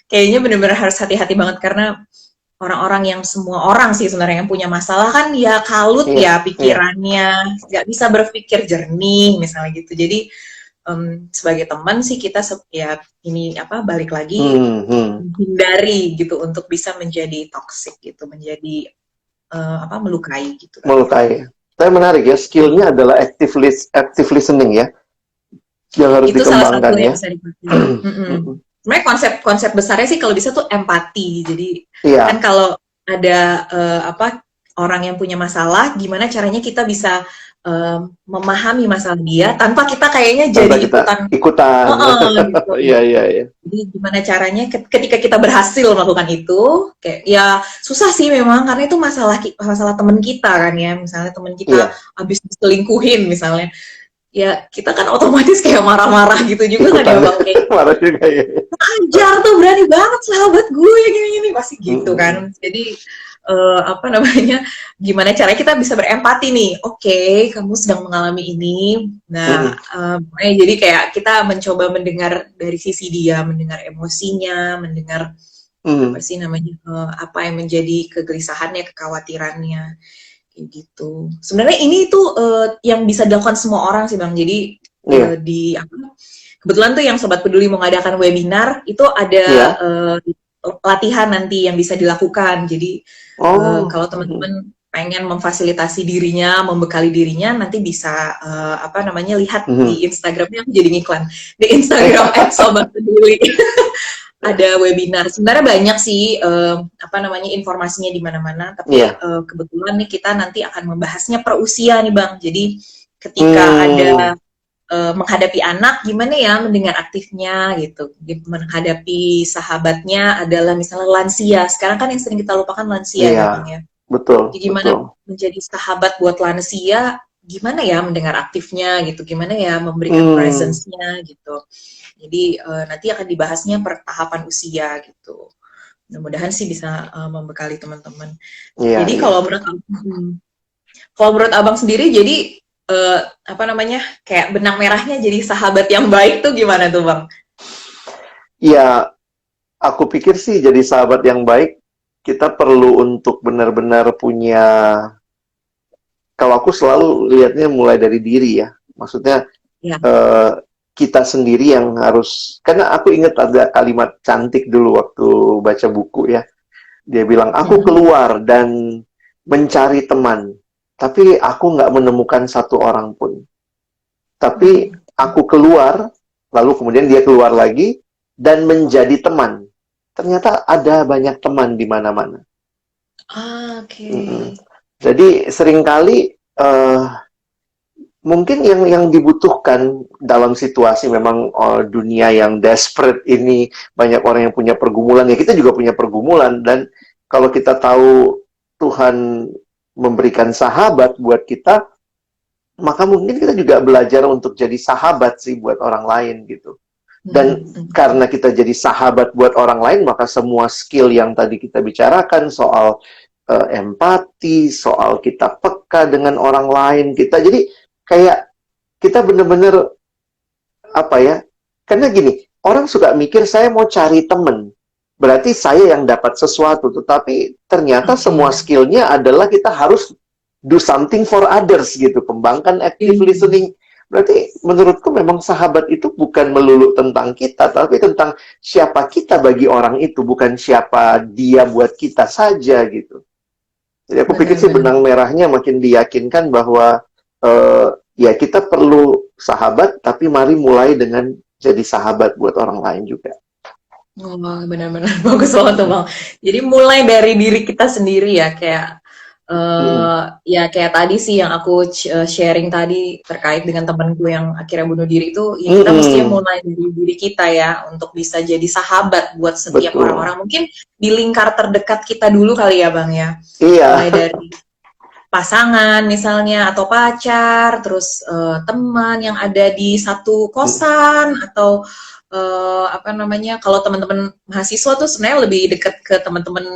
kayaknya bener-bener harus hati-hati banget, karena orang-orang yang semua orang sih sebenarnya yang punya masalah kan ya kalut Iya. ya Iya. pikirannya, nggak bisa berpikir jernih misalnya gitu. Jadi sebagai teman sih kita ya ini apa balik lagi Hmm. Hmm. hindari gitu untuk bisa menjadi toxic gitu, menjadi apa melukai gitu kali ya. Melukai. Tapi menarik ya, skillnya adalah active listening ya, yang harus Itu salah satu dikembangkan yang ya. bisa dipakai. Sebenarnya konsep-konsep besarnya sih kalau bisa tuh empati. Jadi kan Iya. kalau ada apa orang yang punya masalah, gimana caranya kita bisa memahami masalah dia tanpa kita kayaknya jadi Tanpa kita ikutan, ikutan. gitu. Iya, iya, iya. Jadi gimana caranya ketika kita berhasil melakukan itu, kayak ya susah sih memang karena itu masalah masalah teman kita kan ya, misalnya teman kita Iya. habis diselingkuhin misalnya, ya kita kan otomatis kayak marah-marah gitu juga kan ya Ikutan. bang, kayak Marah juga ya. ajar tuh berani banget sahabat gue gini-gini pasti gitu Mm-mm. kan. Jadi apa namanya, gimana caranya kita bisa berempati nih, oke kamu sedang mengalami ini, nah Mm-mm. jadi kayak kita mencoba mendengar dari sisi dia, mendengar emosinya, mendengar apa Mm. sih namanya, apa yang menjadi kegelisahannya, kekhawatirannya kayak gitu. Sebenarnya ini tuh yang bisa dilakukan semua orang sih bang. Jadi Iya. di apa, kebetulan tuh yang Sobat Peduli mengadakan webinar itu ada Iya. latihan nanti yang bisa dilakukan. Jadi Oh. kalau Mm. teman-teman pengen memfasilitasi dirinya, membekali dirinya, nanti bisa apa namanya lihat Mhm. di Instagramnya, aku jadi ngiklan di Instagram @sobatpeduli. Ada webinar. Sebenarnya banyak sih apa namanya informasinya di mana-mana, tapi Iya. kebetulan nih kita nanti akan membahasnya per usia nih Bang. Jadi ketika Hmm. ada menghadapi anak gimana ya mendengar aktifnya gitu, menghadapi sahabatnya adalah misalnya lansia, sekarang kan yang sering kita lupakan lansia Iya. ya bang ya. Betul. Jadi gimana Betul. menjadi sahabat buat lansia, gimana ya mendengar aktifnya gitu, gimana ya memberikan Hmm. presence-nya gitu. Jadi nanti akan dibahasnya per tahapan usia gitu. Mudah-mudahan sih bisa membekali teman-teman. Iya. Jadi Iya. kalau menurut abang sendiri, jadi apa namanya kayak benang merahnya jadi sahabat yang baik tuh gimana tuh bang? Ya, aku pikir sih jadi sahabat yang baik, kita perlu untuk benar-benar punya, kalau aku selalu lihatnya mulai dari diri ya. Maksudnya Ya. eh, kita sendiri yang harus, karena aku ingat ada kalimat cantik dulu waktu baca buku ya. Dia bilang, aku Mm-mm. keluar dan mencari teman, tapi aku nggak menemukan satu orang pun. Tapi Mm. aku keluar, lalu kemudian dia keluar lagi, dan menjadi teman. Ternyata ada banyak teman di mana-mana. Ah, oke. Mm-mm. Jadi seringkali mungkin yang dibutuhkan dalam situasi memang dunia yang desperate ini, banyak orang yang punya pergumulan, ya kita juga punya pergumulan. Dan kalau kita tahu Tuhan memberikan sahabat buat kita, maka mungkin kita juga belajar untuk jadi sahabat sih buat orang lain gitu. Dan Mm-mm. karena kita jadi sahabat buat orang lain, maka semua skill yang tadi kita bicarakan soal empati, soal kita peka dengan orang lain, kita jadi kayak kita bener-bener apa ya? Karena gini, orang suka mikir saya mau cari temen, berarti saya yang dapat sesuatu. Tetapi ternyata semua Oke. skillnya adalah kita harus do something for others gitu, kembangkan active Iya. listening. Berarti menurutku memang sahabat itu bukan melulu tentang kita, tapi tentang siapa kita bagi orang itu, bukan siapa dia buat kita saja gitu. Jadi aku pikir sih Benar-benar. benang merahnya makin diyakinkan bahwa eh, ya kita perlu sahabat, tapi mari mulai dengan jadi sahabat buat orang lain juga. Oh, benar-benar bagus banget tuh Bang. Jadi mulai dari diri kita sendiri ya, kayak Mm-mm. ya kayak tadi sih yang aku sharing tadi terkait dengan temanku yang akhirnya bunuh diri itu, ya kita mestinya Mm-mm. mulai dari diri kita ya untuk bisa jadi sahabat buat setiap Betul. orang-orang. Mungkin di lingkar terdekat kita dulu kali ya Bang ya. Iya. Mulai dari pasangan misalnya atau pacar, terus teman yang ada di satu kosan atau apa namanya kalau teman-teman mahasiswa tuh sebenarnya lebih dekat ke teman-teman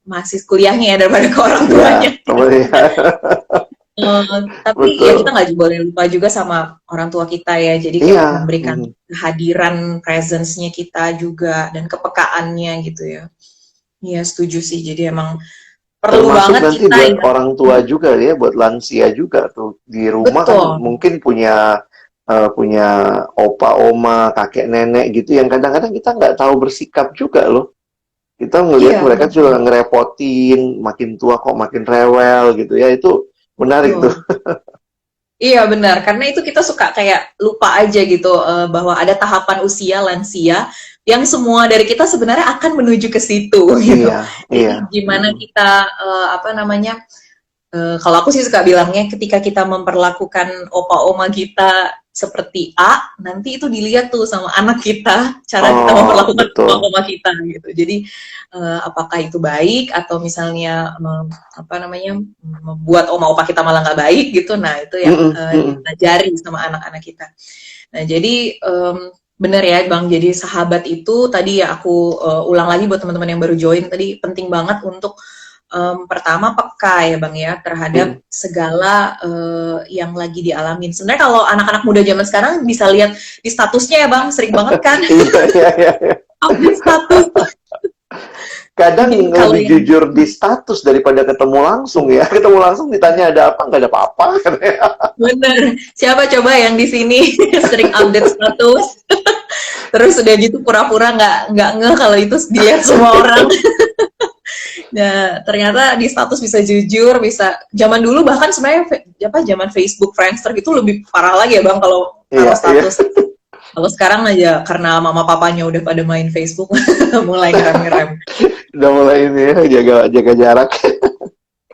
mahasiswa kuliahnya ya daripada ke orang Iya, tuanya. temennya. Tapi ya kita Betul. nggak boleh lupa juga sama orang tua kita ya. Jadi kayak Iya. memberikan Mm. kehadiran presence-nya kita juga dan kepekaannya gitu ya. Iya setuju sih. Jadi emang perlu Termasuk banget nanti kita buat ya. orang tua juga ya, buat lansia juga tuh. Di rumah kan Betul. mungkin punya opa, oma, kakek, nenek gitu yang kadang-kadang kita nggak tahu bersikap juga loh. Kita ngelihat Iya, mereka betul. juga ngerepotin, makin tua kok makin rewel gitu ya. Itu menarik tuh. Betul. Iya benar, karena itu kita suka kayak lupa aja gitu bahwa ada tahapan usia lansia yang semua dari kita sebenarnya akan menuju ke situ gitu. Iya, iya. Jadi gimana Mm-mm. kita apa namanya kalau aku sih suka bilangnya ketika kita memperlakukan opa oma kita seperti A, nanti itu dilihat tuh sama anak kita cara kita Oh, memperlakukan opa betul. oma kita gitu. Jadi apakah itu baik atau misalnya apa namanya membuat oma opa kita malah nggak baik gitu. Nah itu yang Mm-mm, mm-mm. dipelajari sama anak-anak kita. Nah jadi bener ya Bang, jadi sahabat itu tadi ya aku ulang lagi buat teman-teman yang baru join tadi penting banget untuk pertama peka ya Bang ya terhadap Mm-mm. segala yang lagi dialamin. Sebenarnya kalau anak-anak muda zaman sekarang bisa lihat di statusnya ya Bang, sering banget kan Iya, iya, iya, iya. update status. Kadang Mungkin kalau lebih yang jujur di status daripada ketemu langsung ya. Ketemu langsung ditanya ada apa, nggak ada apa-apa. bener, siapa coba yang di sini sering update status, terus udah gitu pura-pura nggak ngeh kalau itu dilihat semua orang. Nah, ternyata di status bisa jujur, bisa zaman dulu bahkan sebenarnya apa zaman Facebook, Friendster gitu lebih parah lagi ya Bang kalau Iya, taruh iya. status. Kalau sekarang aja karena mama papanya udah pada main Facebook mulai ngerem-ngerem. Udah mulai ini ya, jaga jaga jarak.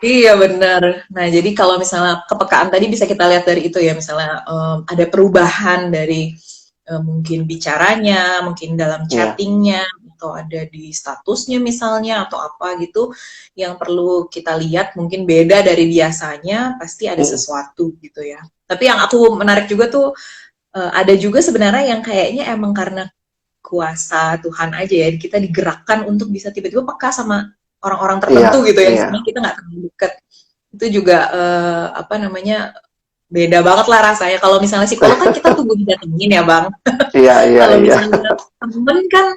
Iya benar. Nah jadi kalau misalnya kepekaan tadi bisa kita lihat dari itu ya misalnya ada perubahan dari mungkin bicaranya, mungkin dalam Iya. chattingnya atau ada di statusnya misalnya atau apa gitu yang perlu kita lihat mungkin beda dari biasanya pasti ada Mm-mm. sesuatu gitu ya. Tapi yang aku menarik juga tuh ada juga sebenarnya yang kayaknya emang karena kuasa Tuhan aja ya kita digerakkan untuk bisa tiba-tiba peka sama orang-orang Iya, tertentu gitu yang iya. sebenarnya kita nggak terlalu dekat itu juga apa namanya beda banget lah rasanya. Kalau misalnya psikolog kan kita tunggu didatengin ya Bang. Iya, iya, Kalau iya. misalnya temen kan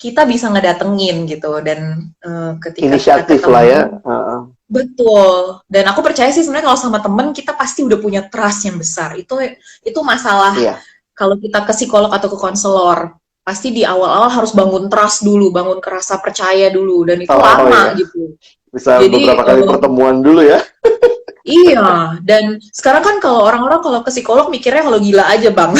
kita bisa ngedatengin gitu, dan ketika kita Inisiatif lah ya. ketemu, betul. Dan aku percaya sih sebenarnya kalau sama temen kita pasti udah punya trust yang besar. Itu masalah Iya. kalau kita ke psikolog atau ke konselor. Pasti di awal-awal harus bangun trust dulu, bangun rasa percaya dulu, dan itu Oh lama iya. gitu. Bisa Jadi beberapa kali pertemuan dulu ya. iya, dan sekarang kan kalau orang-orang kalau ke psikolog mikirnya kalau gila aja Bang.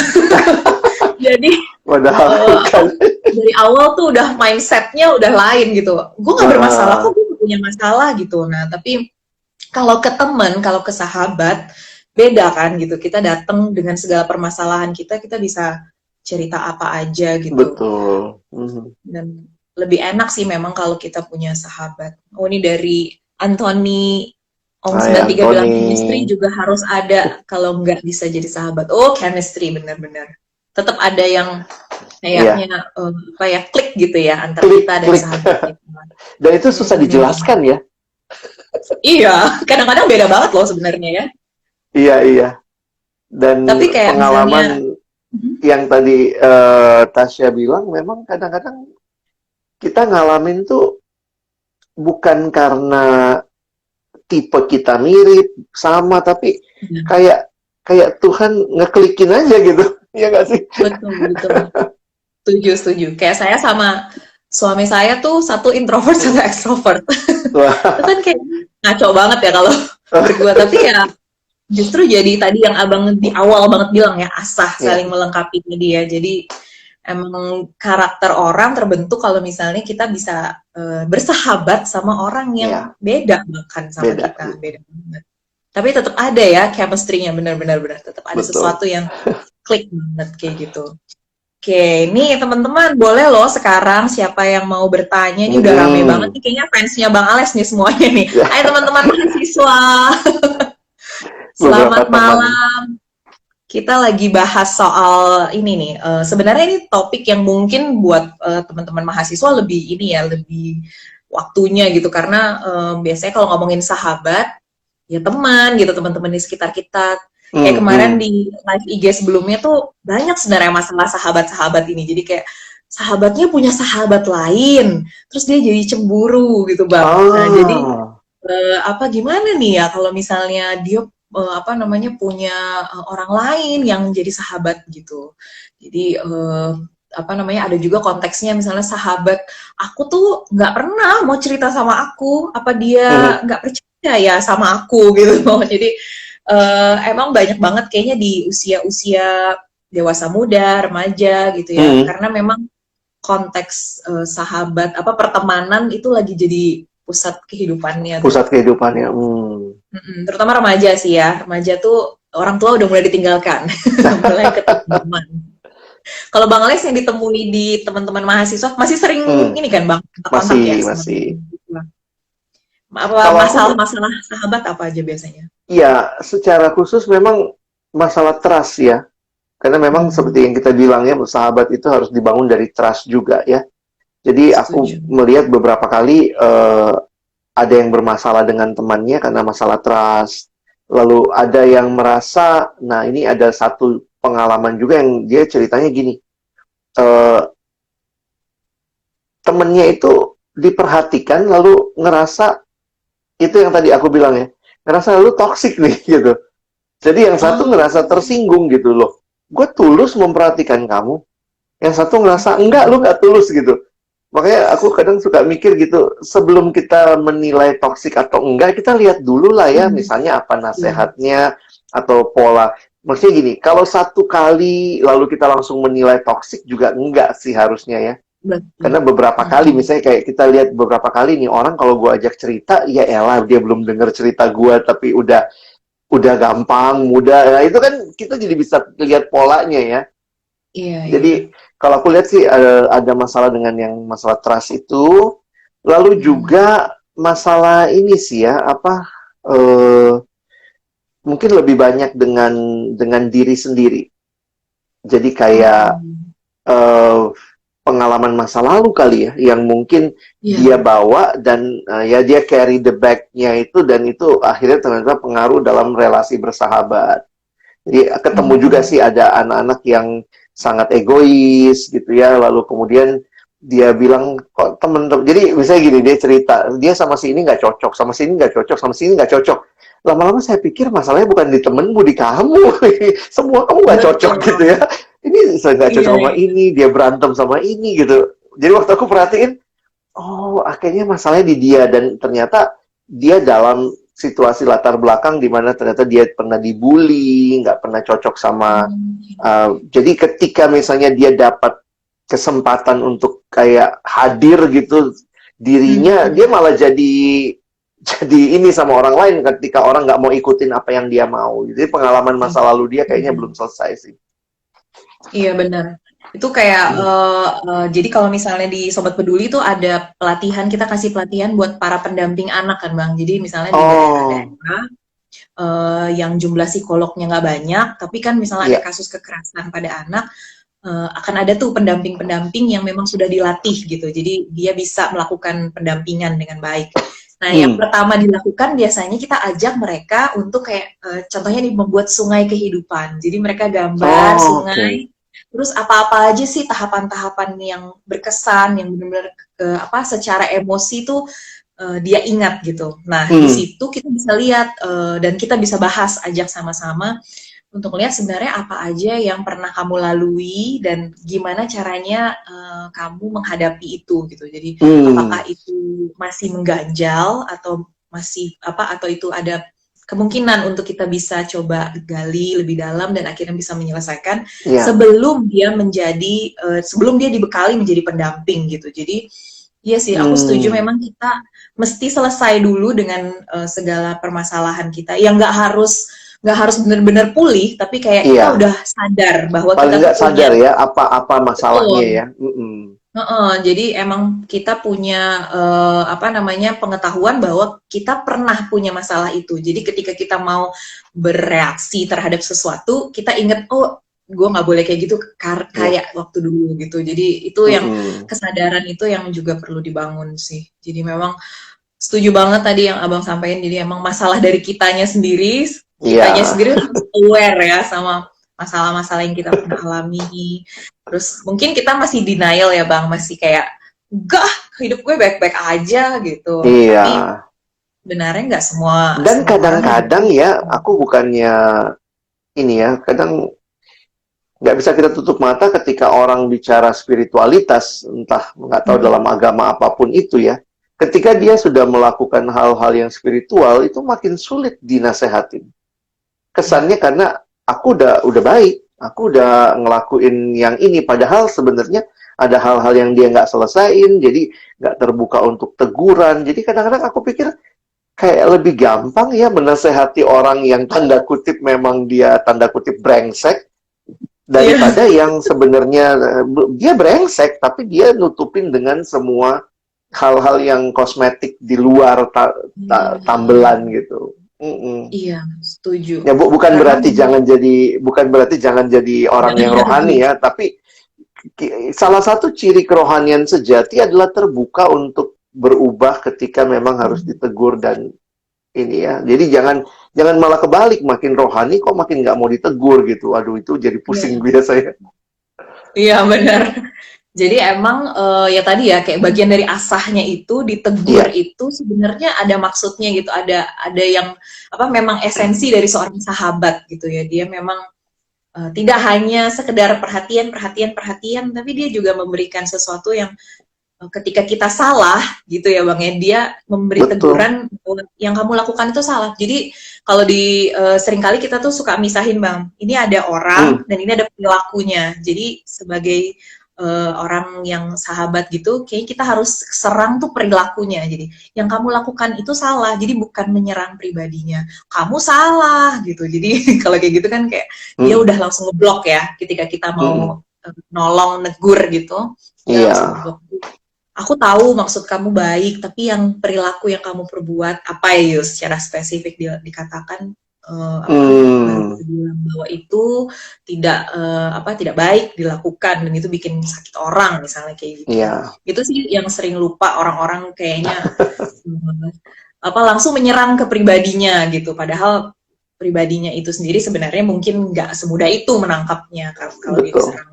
Jadi Padahal apa, bukan. dari awal tuh udah mindsetnya udah lain gitu. Gue nggak bermasalah kok, gue gak punya masalah gitu. Nah tapi kalau ke teman, kalau ke sahabat beda kan gitu. Kita datang dengan segala permasalahan kita, kita bisa cerita apa aja gitu. Betul. Mhm. Dan lebih enak sih memang kalau kita punya sahabat. Oh ini dari Anthony Om Hai 93 bilang Anthony. chemistry juga harus ada, kalau nggak bisa jadi sahabat. Oh chemistry bener-bener. Tetap ada yang Iya. kayaknya apa ya, klik gitu ya antar Klik, kita dan klik. sahabat kita. Dan itu susah dijelaskan ya. Iya, kadang-kadang beda banget loh sebenarnya ya. Iya, iya. Dan Tapi kayak misalnya, pengalaman yang tadi Tasya bilang, memang kadang-kadang kita ngalamin tuh bukan karena tipe kita mirip, sama, tapi kayak kayak Tuhan ngeklikin aja gitu. Iya nggak sih? betul betul, setuju. Kayak saya sama suami saya tuh satu introvert satu extrovert. Itu Wah. kan kayak ngaco banget ya kalau berdua, tapi ya justru jadi tadi yang abang di awal banget bilang ya, asah Ya, saling melengkapi dia. Jadi emang karakter orang terbentuk kalau misalnya kita bisa bersahabat sama orang yang ya, beda bahkan sama beda. kita, beda banget. Tapi tetap ada ya chemistry-nya, benar-benar tetap ada Betul. sesuatu yang klik banget kayak gitu. Oke, nih teman-teman boleh loh sekarang siapa yang mau bertanya, ini udah rame banget Mm-mm. nih kayaknya fansnya Bang Ales nih semuanya nih. Ya, Hai teman-teman mahasiswa, beberapa selamat teman. malam. Kita lagi bahas soal ini nih. Sebenarnya ini topik yang mungkin buat teman-teman mahasiswa lebih ini ya, lebih waktunya gitu, karena biasanya kalau ngomongin sahabat ya teman gitu, teman-teman di sekitar kita. Kayak kemarin Mm-mm. di live IG sebelumnya tuh banyak sebenarnya masalah sahabat-sahabat ini. Jadi kayak sahabatnya punya sahabat lain, terus dia jadi cemburu gitu Bang. Nah jadi Ah, apa gimana nih ya kalau misalnya dia apa namanya punya orang lain yang jadi sahabat gitu. Jadi apa namanya ada juga konteksnya, misalnya sahabat aku tuh nggak pernah mau cerita sama aku, apa dia mhm. nggak percaya ya sama aku gitu. Jadi emang banyak banget kayaknya di usia-usia dewasa muda, remaja gitu ya, Mhm. karena memang konteks sahabat apa pertemanan itu lagi jadi pusat kehidupannya tuh. Pusat kehidupannya. Terutama remaja sih ya, remaja tuh orang tua udah mulai ditinggalkan, mulai ketemuan. Kalau Bang Alex yang ditemui di teman-teman mahasiswa masih sering Hmm, ini kan Bang, kontak ya masih, sama masih. teman-teman mahasiswa. Apa Kalau aku, masalah-masalah sahabat apa aja biasanya? ya secara khusus memang masalah trust ya. Karena memang Hmm, seperti yang kita bilang ya, sahabat itu harus dibangun dari trust juga ya. Jadi aku setuju. melihat beberapa kali ada yang bermasalah dengan temannya karena masalah trust. Lalu ada yang merasa, nah ini ada satu pengalaman juga yang dia ceritanya gini, eh, temennya itu diperhatikan lalu ngerasa itu yang tadi aku bilang ya, ngerasa lu toxic nih gitu. Jadi yang satu Oh, ngerasa tersinggung gitu loh. Gue tulus memperhatikan kamu. Yang satu ngerasa enggak, lu nggak tulus gitu. Makanya aku kadang suka mikir gitu, sebelum kita menilai toksik atau enggak, kita lihat dulu lah ya, misalnya apa iya, nasihatnya atau pola. Maksudnya gini, kalau satu kali lalu kita langsung menilai toksik juga enggak sih harusnya ya. betul. Karena beberapa kali, Mm-mm. misalnya kayak kita lihat beberapa kali nih orang kalau gue ajak cerita, ya elah dia belum denger cerita gue, tapi udah gampang, mudah. Nah itu kan kita jadi bisa lihat polanya ya. Iya, iya. Jadi kalau aku lihat sih ada masalah dengan yang masalah trust itu, lalu Mm. juga masalah ini sih ya apa eh, mungkin lebih banyak dengan diri sendiri. Jadi kayak Oh, eh, pengalaman masa lalu kali ya, yang mungkin dia Iya. bawa dan ya dia carry the bag-nya itu, dan itu akhirnya ternyata pengaruh dalam relasi bersahabat. Jadi ketemu juga Mm-mm. sih ada anak-anak yang sangat egois gitu ya, lalu kemudian dia bilang kok temen-temen, jadi misalnya gini, dia cerita dia sama si ini nggak cocok, sama si ini nggak cocok, sama si ini nggak cocok. Lama-lama saya pikir masalahnya bukan di temenmu, di kamu. Semua kamu nggak cocok gitu Betul. ya. Ini saya nggak Iya, cocok sama iya. ini, dia berantem sama ini gitu. Jadi waktu aku perhatiin, oh, akhirnya masalahnya di dia, dan ternyata dia dalam situasi latar belakang di mana ternyata dia pernah dibully, nggak pernah cocok sama. Jadi ketika misalnya dia dapat kesempatan untuk kayak hadir gitu dirinya, dia Mm-mm. malah jadi ini sama orang lain ketika orang nggak mau ikutin apa yang dia mau. Jadi pengalaman masa Iya. lalu dia kayaknya belum selesai sih. Iya benar. Itu kayak jadi kalau misalnya di Sobat Peduli itu ada pelatihan, kita kasih pelatihan buat para pendamping anak kan Bang. Jadi misalnya di Oh, daerah-daerah yang jumlah psikolognya nggak banyak, tapi kan misalnya ada iya. kasus kekerasan pada anak, akan ada tuh pendamping-pendamping yang memang sudah dilatih gitu. Jadi dia bisa melakukan pendampingan dengan baik. Nah, yang Hmm. pertama dilakukan biasanya kita ajak mereka untuk kayak contohnya nih membuat sungai kehidupan. Jadi mereka gambar Oh, oke. sungai, terus apa-apa aja sih tahapan-tahapan yang berkesan, yang benar-benar apa secara emosi tuh dia ingat gitu. Nah, di Hmm. situ kita bisa lihat dan kita bisa bahas ajak sama-sama untuk lihat sebenarnya apa aja yang pernah kamu lalui dan gimana caranya kamu menghadapi itu gitu. Jadi apakah Hmm. itu masih mengganjal atau masih apa atau itu ada kemungkinan untuk kita bisa coba gali lebih dalam dan akhirnya bisa menyelesaikan Iya. sebelum dia menjadi sebelum dia dibekali menjadi pendamping gitu. Jadi iya sih, aku setuju Hmm. memang kita mesti selesai dulu dengan segala permasalahan kita. Yang nggak harus benar-benar pulih, tapi kayak kita Iya. udah sadar bahwa Paling kita tuh nggak punya sadar ya apa-apa masalahnya betul. ya. Mm-mm. Heeh, jadi emang kita punya apa namanya pengetahuan bahwa kita pernah punya masalah itu. Jadi ketika kita mau bereaksi terhadap sesuatu, kita ingat oh gue nggak boleh kayak gitu Iya. kayak waktu dulu gitu. Jadi itu yang Mm-mm. kesadaran itu yang juga perlu dibangun sih. Jadi memang setuju banget tadi yang abang sampaikan. Jadi emang masalah dari Iya. kitanya sendiri harus aware ya sama masalah-masalah yang kita pernah alami. Terus mungkin kita masih denial ya bang, masih kayak enggak hidup gue baik-baik aja gitu. Iya. Tapi benarnya nggak semua Dan semua orang kadang-kadang hidupnya. ya, aku bukannya ini ya, kadang nggak bisa kita tutup mata ketika orang bicara spiritualitas, entah nggak tahu dalam Hmm. agama apapun itu ya. Ketika dia sudah melakukan hal-hal yang spiritual, itu makin sulit dinasehatin. Iya. Kesannya karena aku udah baik, aku udah ngelakuin yang ini, padahal sebenarnya ada hal-hal yang dia nggak selesain, jadi nggak terbuka untuk teguran. Jadi kadang-kadang aku pikir kayak lebih gampang ya menasehati orang yang tanda kutip memang dia tanda kutip brengsek, Iya. daripada yang sebenarnya dia brengsek tapi dia nutupin dengan semua hal-hal yang kosmetik di luar Iya. tambelan gitu. Mm-mm. Iya, setuju. Ya bukan Karena berarti memang jangan jadi orang jangan yang nyerbu. rohani ya, tapi salah satu ciri kerohanian sejati adalah terbuka untuk berubah ketika memang harus Hmm. ditegur dan ini ya. Jadi jangan jangan malah kebalik, makin rohani kok makin nggak mau ditegur gitu. Aduh, itu jadi pusing Iya. biasanya. Iya benar. Jadi emang ya tadi ya kayak bagian dari asahnya itu ditegur Iya, itu sebenarnya ada maksudnya gitu, ada yang apa memang esensi dari seorang sahabat gitu ya. Dia memang tidak hanya sekedar perhatian, perhatian, perhatian, tapi dia juga memberikan sesuatu yang ketika kita salah gitu ya Bang ya, dia memberi betul. teguran bahwa yang kamu lakukan itu salah. Jadi kalau di seringkali kita tuh suka misahin Bang, ini ada Hmm, orang dan ini ada perilakunya. Jadi sebagai orang yang sahabat gitu, kayaknya kita harus serang tuh perilakunya. Jadi yang kamu lakukan itu salah. Jadi bukan menyerang pribadinya. Kamu salah gitu. Jadi kalau kayak gitu kan kayak dia hmm, udah langsung ngeblok ya ketika kita hmm. mau nolong negur gitu. Dia Iya, langsung ngeblok. Aku tahu maksud kamu baik, tapi yang perilaku yang kamu perbuat apa ya Yus, secara spesifik dikatakan baru Hmm, bilang bahwa itu tidak baik dilakukan dan itu bikin sakit orang misalnya kayak gitu. iya, Itu sih yang sering lupa orang-orang kayaknya eh, langsung menyerang ke pribadinya gitu. Padahal pribadinya itu sendiri sebenarnya mungkin nggak semudah itu menangkapnya kalau dia betul. diserang.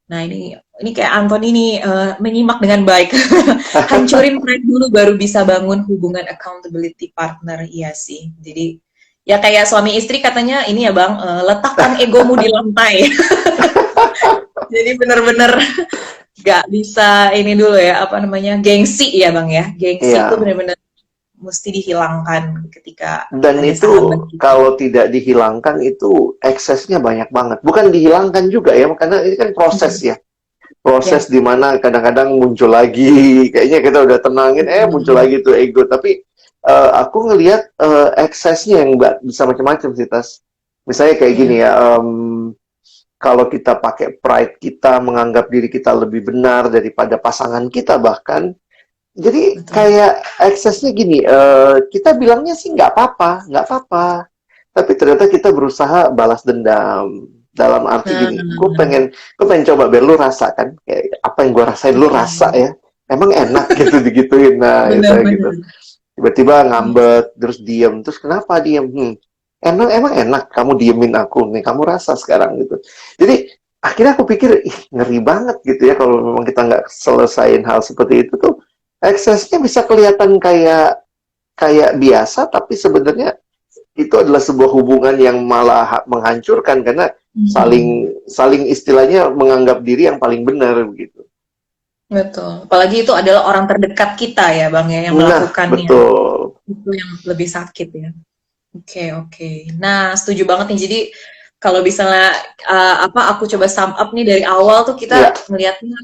Nah ini kayak Anton ini menyimak dengan baik. Hancurin pride dulu baru bisa bangun hubungan accountability partner. Iya sih. Jadi ya kayak suami istri katanya ini ya Bang, letakkan egomu di lantai. Jadi bener-bener gak bisa ini dulu ya, apa namanya, gengsi ya Bang ya. Gengsi itu Iya. bener-bener mesti dihilangkan ketika Dan ada itu sahabat kita. kalau tidak dihilangkan itu eksesnya banyak banget. Bukan dihilangkan juga ya, karena ini kan proses Hmm. ya. Proses Ya, di mana kadang-kadang muncul lagi, kayaknya kita udah tenangin, muncul betul. lagi tuh ego. Tapi aku ngelihat eksesnya yang nggak bisa macam-macam sih, Tas. Misalnya kayak gini Ya, ya, kalau kita pakai pride kita menganggap diri kita lebih benar daripada pasangan kita bahkan, jadi betul. kayak eksesnya gini, kita bilangnya sih nggak apa-apa, nggak apa-apa. Tapi ternyata kita berusaha balas dendam. Dalam arti Nah, gini, gue pengen coba biar lu rasakan, kayak apa yang gue rasain, lu rasa oke. ya. Emang enak gitu digituin, nah itu gitu. Benar-benar. Tiba-tiba ngambek, terus diem, terus kenapa diem? Emang enak kamu diemin aku nih, kamu rasa sekarang gitu. Jadi akhirnya aku pikir, ih ngeri banget gitu ya kalau memang kita nggak selesain hal seperti itu tuh, eksesnya bisa kelihatan kayak kayak biasa, tapi sebenarnya itu adalah sebuah hubungan yang malah menghancurkan karena Mhm. saling saling istilahnya menganggap diri yang paling benar begitu. Betul. Apalagi itu adalah orang terdekat kita ya, Bang ya, yang Nah, melakukannya. betul. Itu yang lebih sakit ya. Oke, oke. Nah, setuju banget nih. Jadi kalau misalnya aku coba sum up nih dari awal tuh Ya, kita melihatnya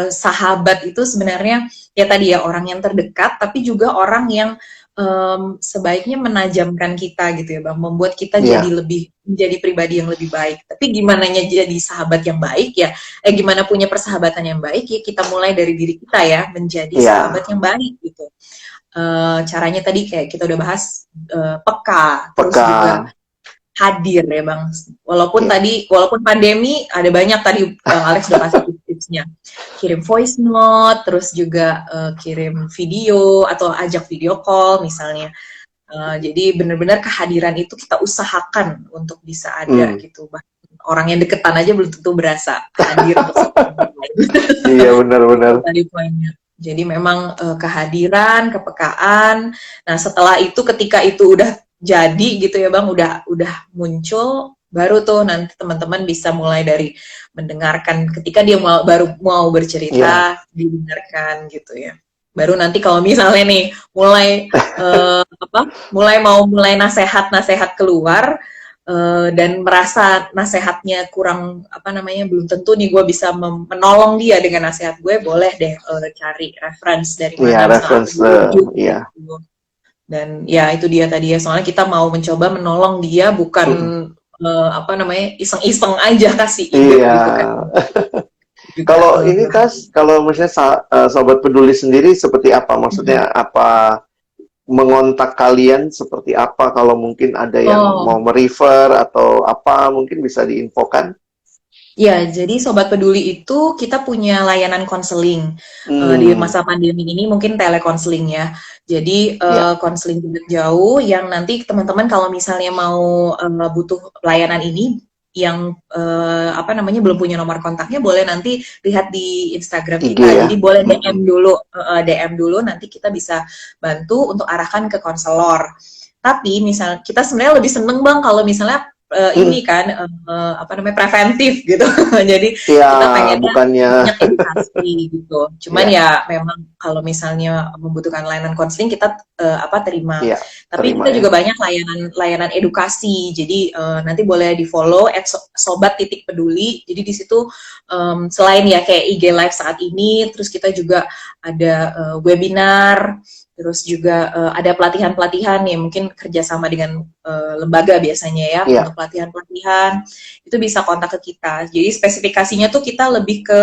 sahabat itu sebenarnya ya tadi ya orang yang terdekat, tapi juga orang yang sebaiknya menajamkan kita gitu ya Bang, membuat kita jadi ya, lebih menjadi pribadi yang lebih baik. Tapi gimana jadi sahabat yang baik ya? Gimana punya persahabatan yang baik ya? Kita mulai dari diri kita ya, menjadi sahabat ya, yang baik gitu. Caranya tadi kayak kita udah bahas peka, terus peka. juga hadir ya Bang. Ya, Walaupun pandemi ada banyak tadi Bang Alex udah kasih tips-tipsnya. Kirim voice note, terus juga kirim video atau ajak video call misalnya. Jadi benar-benar kehadiran itu kita usahakan untuk bisa ada hmm. gitu. Bahkan orang yang deketan aja belum tentu berasa hadir untuk satu sama lain. Iya benar-benar. Itu tadi poinnya. Jadi memang kehadiran, kepekaan. Nah, setelah itu ketika itu udah jadi gitu ya Bang, udah muncul, baru tuh nanti teman-teman bisa mulai dari mendengarkan ketika dia baru mau Iya, bercerita, didengarkan gitu ya. Baru nanti kalau misalnya nih mulai mulai nasehat-nasehat keluar, dan merasa nasehatnya kurang apa namanya belum tentu nih gue bisa menolong dia dengan nasehat gue, boleh deh cari reference dari iya mana, misal aku reference, di YouTube iya. gitu. Dan ya itu dia tadi ya, soalnya kita mau mencoba menolong dia bukan Mm-mm. apa namanya iseng-iseng aja kasih ide Iya. gitu kan juga Kalau ini belum. Kas, kalau misalnya Sobat Peduli sendiri seperti apa? Mhm. Maksudnya apa mengontak kalian seperti apa kalau mungkin ada yang mau Oh, merefer atau apa mungkin bisa diinfokan? ya, jadi Sobat Peduli itu kita punya layanan konseling. Di Hmm, masa pandemi ini mungkin telekonseling ya. Jadi ya, konseling jarak jauh yang nanti teman-teman kalau misalnya mau butuh layanan ini yang apa namanya belum punya nomor kontaknya, boleh nanti lihat di Instagram IG kita. ya. Jadi boleh DM Mm-mm. dulu, DM dulu nanti kita bisa bantu untuk arahkan ke konselor. Tapi misal kita sebenarnya lebih seneng Bang kalau misalnya ini Mm. kan apa namanya preventif gitu. Jadi Ya, kita pengennya bukannya banyak edukasi gitu. Cuman ya, ya memang kalau misalnya membutuhkan layanan konseling kita terima. ya, Tapi terima kita ya. juga banyak layanan edukasi. Jadi nanti boleh di follow @sobat.peduli. Jadi di situ selain ya kayak IG live saat ini, terus kita juga ada webinar, terus juga ada pelatihan-pelatihan yang mungkin kerjasama dengan lembaga biasanya ya Ya, untuk pelatihan-pelatihan itu bisa kontak ke kita. Jadi spesifikasinya tuh kita lebih ke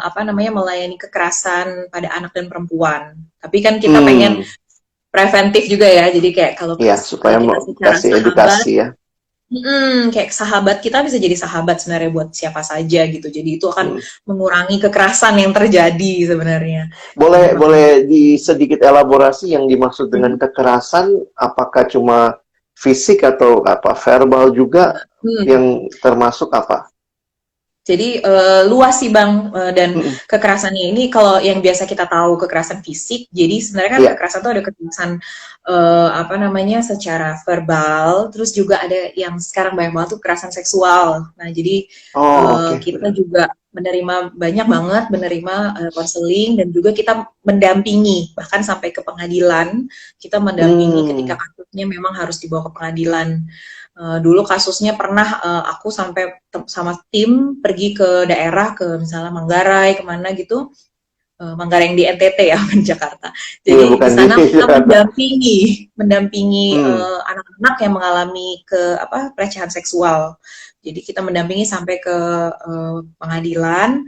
apa namanya melayani kekerasan pada anak dan perempuan. Tapi kan kita pengen hmm, preventif juga ya. Jadi kayak kalau Iya, supaya kita mau secara kasih sahabat, edukasi ya. kayak sahabat kita bisa jadi sahabat sebenarnya buat siapa saja gitu. Jadi itu akan Hmm. mengurangi kekerasan yang terjadi sebenarnya. Jadi Boleh makanya. boleh di sedikit elaborasi yang dimaksud dengan Hmm. kekerasan, apakah cuma fisik atau apa verbal juga Hmm. yang termasuk apa? Jadi luas sih Bang, dan Mm-mm. kekerasannya ini kalau yang biasa kita tahu kekerasan fisik, jadi sebenarnya kan Iya. kekerasan itu ada kekerasan apa namanya secara verbal, terus juga ada yang sekarang banyak banget tuh kekerasan seksual. Nah jadi Oh, oke, kita benar. juga menerima banyak banget menerima konseling dan juga kita mendampingi bahkan sampai ke pengadilan, kita mendampingi ketika Hmm. kasusnya memang harus dibawa ke pengadilan. Dulu kasusnya pernah aku sampai sama tim pergi ke daerah ke misalnya Manggarai kemana gitu, Manggarai yang di NTT ya bukan Jakarta. Iya, Jadi di bukan di sana kita Jakarta. mendampingi Hmm. anak-anak yang mengalami pelecehan seksual. Jadi kita mendampingi sampai ke pengadilan,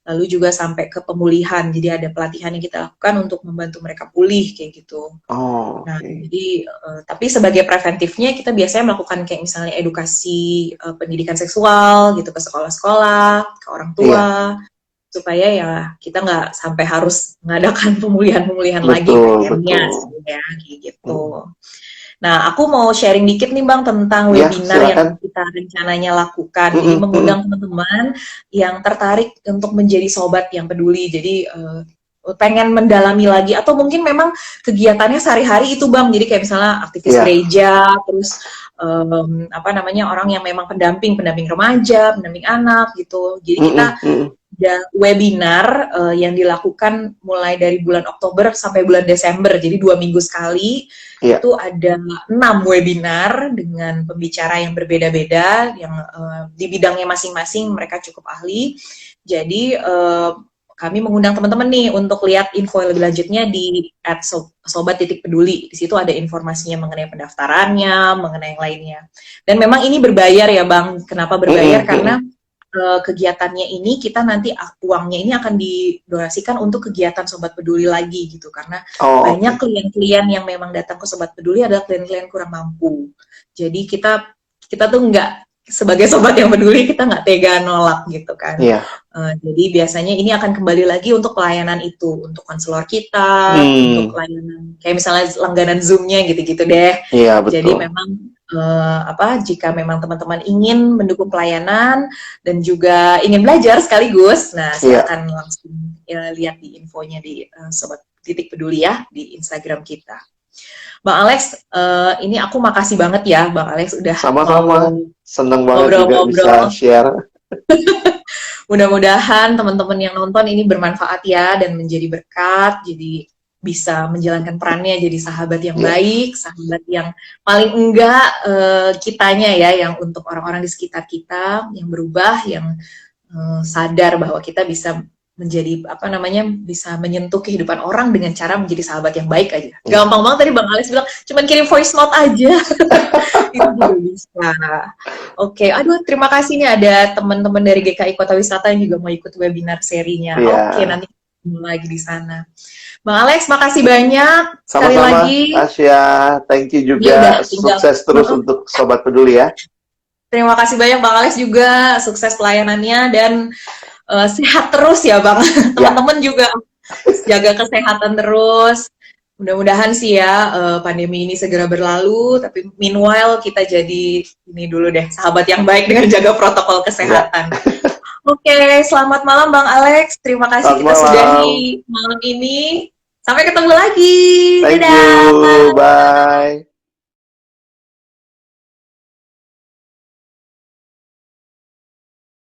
lalu juga sampai ke pemulihan. Jadi ada pelatihan yang kita lakukan untuk membantu mereka pulih kayak gitu. Oh, Nah, oke. jadi tapi sebagai preventifnya kita biasanya melakukan kayak misalnya edukasi pendidikan seksual gitu ke sekolah-sekolah, ke orang Iya, tua, supaya ya kita nggak sampai harus mengadakan pemulihan-pemulihan lagi betul, pengennya betul. sih ya kayak Hmm. gitu. Nah, aku mau sharing dikit nih Bang tentang Ya, webinar yang silakan. kita rencananya lakukan. Jadi Mm-mm, mm-mm. mengundang teman-teman yang tertarik untuk menjadi sobat yang peduli. Jadi pengen mendalami lagi atau mungkin memang kegiatannya sehari-hari itu Bang. Jadi kayak misalnya aktivis Iya. gereja, terus apa namanya orang yang memang pendamping remaja, pendamping anak gitu. Jadi kita Mm-mm, mm-mm. ada webinar yang dilakukan mulai dari bulan Oktober sampai bulan Desember, jadi 2 minggu sekali. Iya. Itu ada 6 webinar dengan pembicara yang berbeda-beda, yang di bidangnya masing-masing mereka cukup ahli. Jadi kami mengundang teman-teman nih untuk lihat info lebih lanjutnya di @sobat.peduli. Di situ ada informasinya mengenai pendaftarannya, mengenai yang lainnya. Dan memang ini berbayar ya Bang. Kenapa berbayar? Mm-mm, Karena mm-mm. kegiatannya ini kita nanti uangnya ini akan didonasikan untuk kegiatan Sobat Peduli lagi gitu, karena Oh, banyak oke. klien-klien yang memang datang ke Sobat Peduli adalah klien-klien kurang mampu. Jadi kita kita tuh nggak sebagai sobat yang peduli kita nggak tega nolak gitu kan. Iya. Jadi biasanya ini akan kembali lagi untuk pelayanan itu, untuk konselor kita, untuk Hmm. layanan kayak misalnya langganan Zoom-nya gitu-gitu deh. Iya, Jadi betul. memang jika memang teman-teman ingin mendukung pelayanan dan juga ingin belajar sekaligus, nah Iya. silakan langsung lihat di infonya di Sobat Titik Peduli ya di Instagram kita. Bang Alex, ini aku makasih banget ya Bang Alex udah mau Sama-sama. Senang banget juga bisa ngobrol-ngobrol. share. Mudah-mudahan teman-teman yang nonton ini bermanfaat ya dan menjadi berkat, jadi bisa menjalankan perannya jadi sahabat yang Iya. baik, sahabat yang paling enggak kitanya ya, yang untuk orang-orang di sekitar kita yang berubah, yang sadar bahwa kita bisa menjadi apa namanya bisa menyentuh kehidupan orang dengan cara menjadi sahabat yang baik aja. Iya. Gampang banget tadi Bang Alex bilang, cuman kirim voice note aja. Itu juga bisa. Oke, aduh terima kasih nih ada teman-teman dari GKI Kota Wisata yang juga mau ikut webinar serinya. Oke, Iya. nanti ketemu lagi di sana. Bang Alex, makasih banyak sekali Sama-sama, lagi. Asia. Thank you Dia udah juga. tinggal. Sukses terus untuk Sobat Peduli ya. Terima kasih banyak Bang Alex juga, sukses pelayanannya dan sehat terus ya Bang. Ya. Teman-teman juga jaga kesehatan terus. Mudah-mudahan sih ya pandemi ini segera berlalu, tapi meanwhile kita jadi ini dulu deh, sahabat yang baik dengan jaga protokol Ya. kesehatan. Oke, selamat malam Bang Alex. Terima kasih Selamat kita malam. sudahi malam ini. Sampai ketemu lagi. Thank Dadah. you. Bye.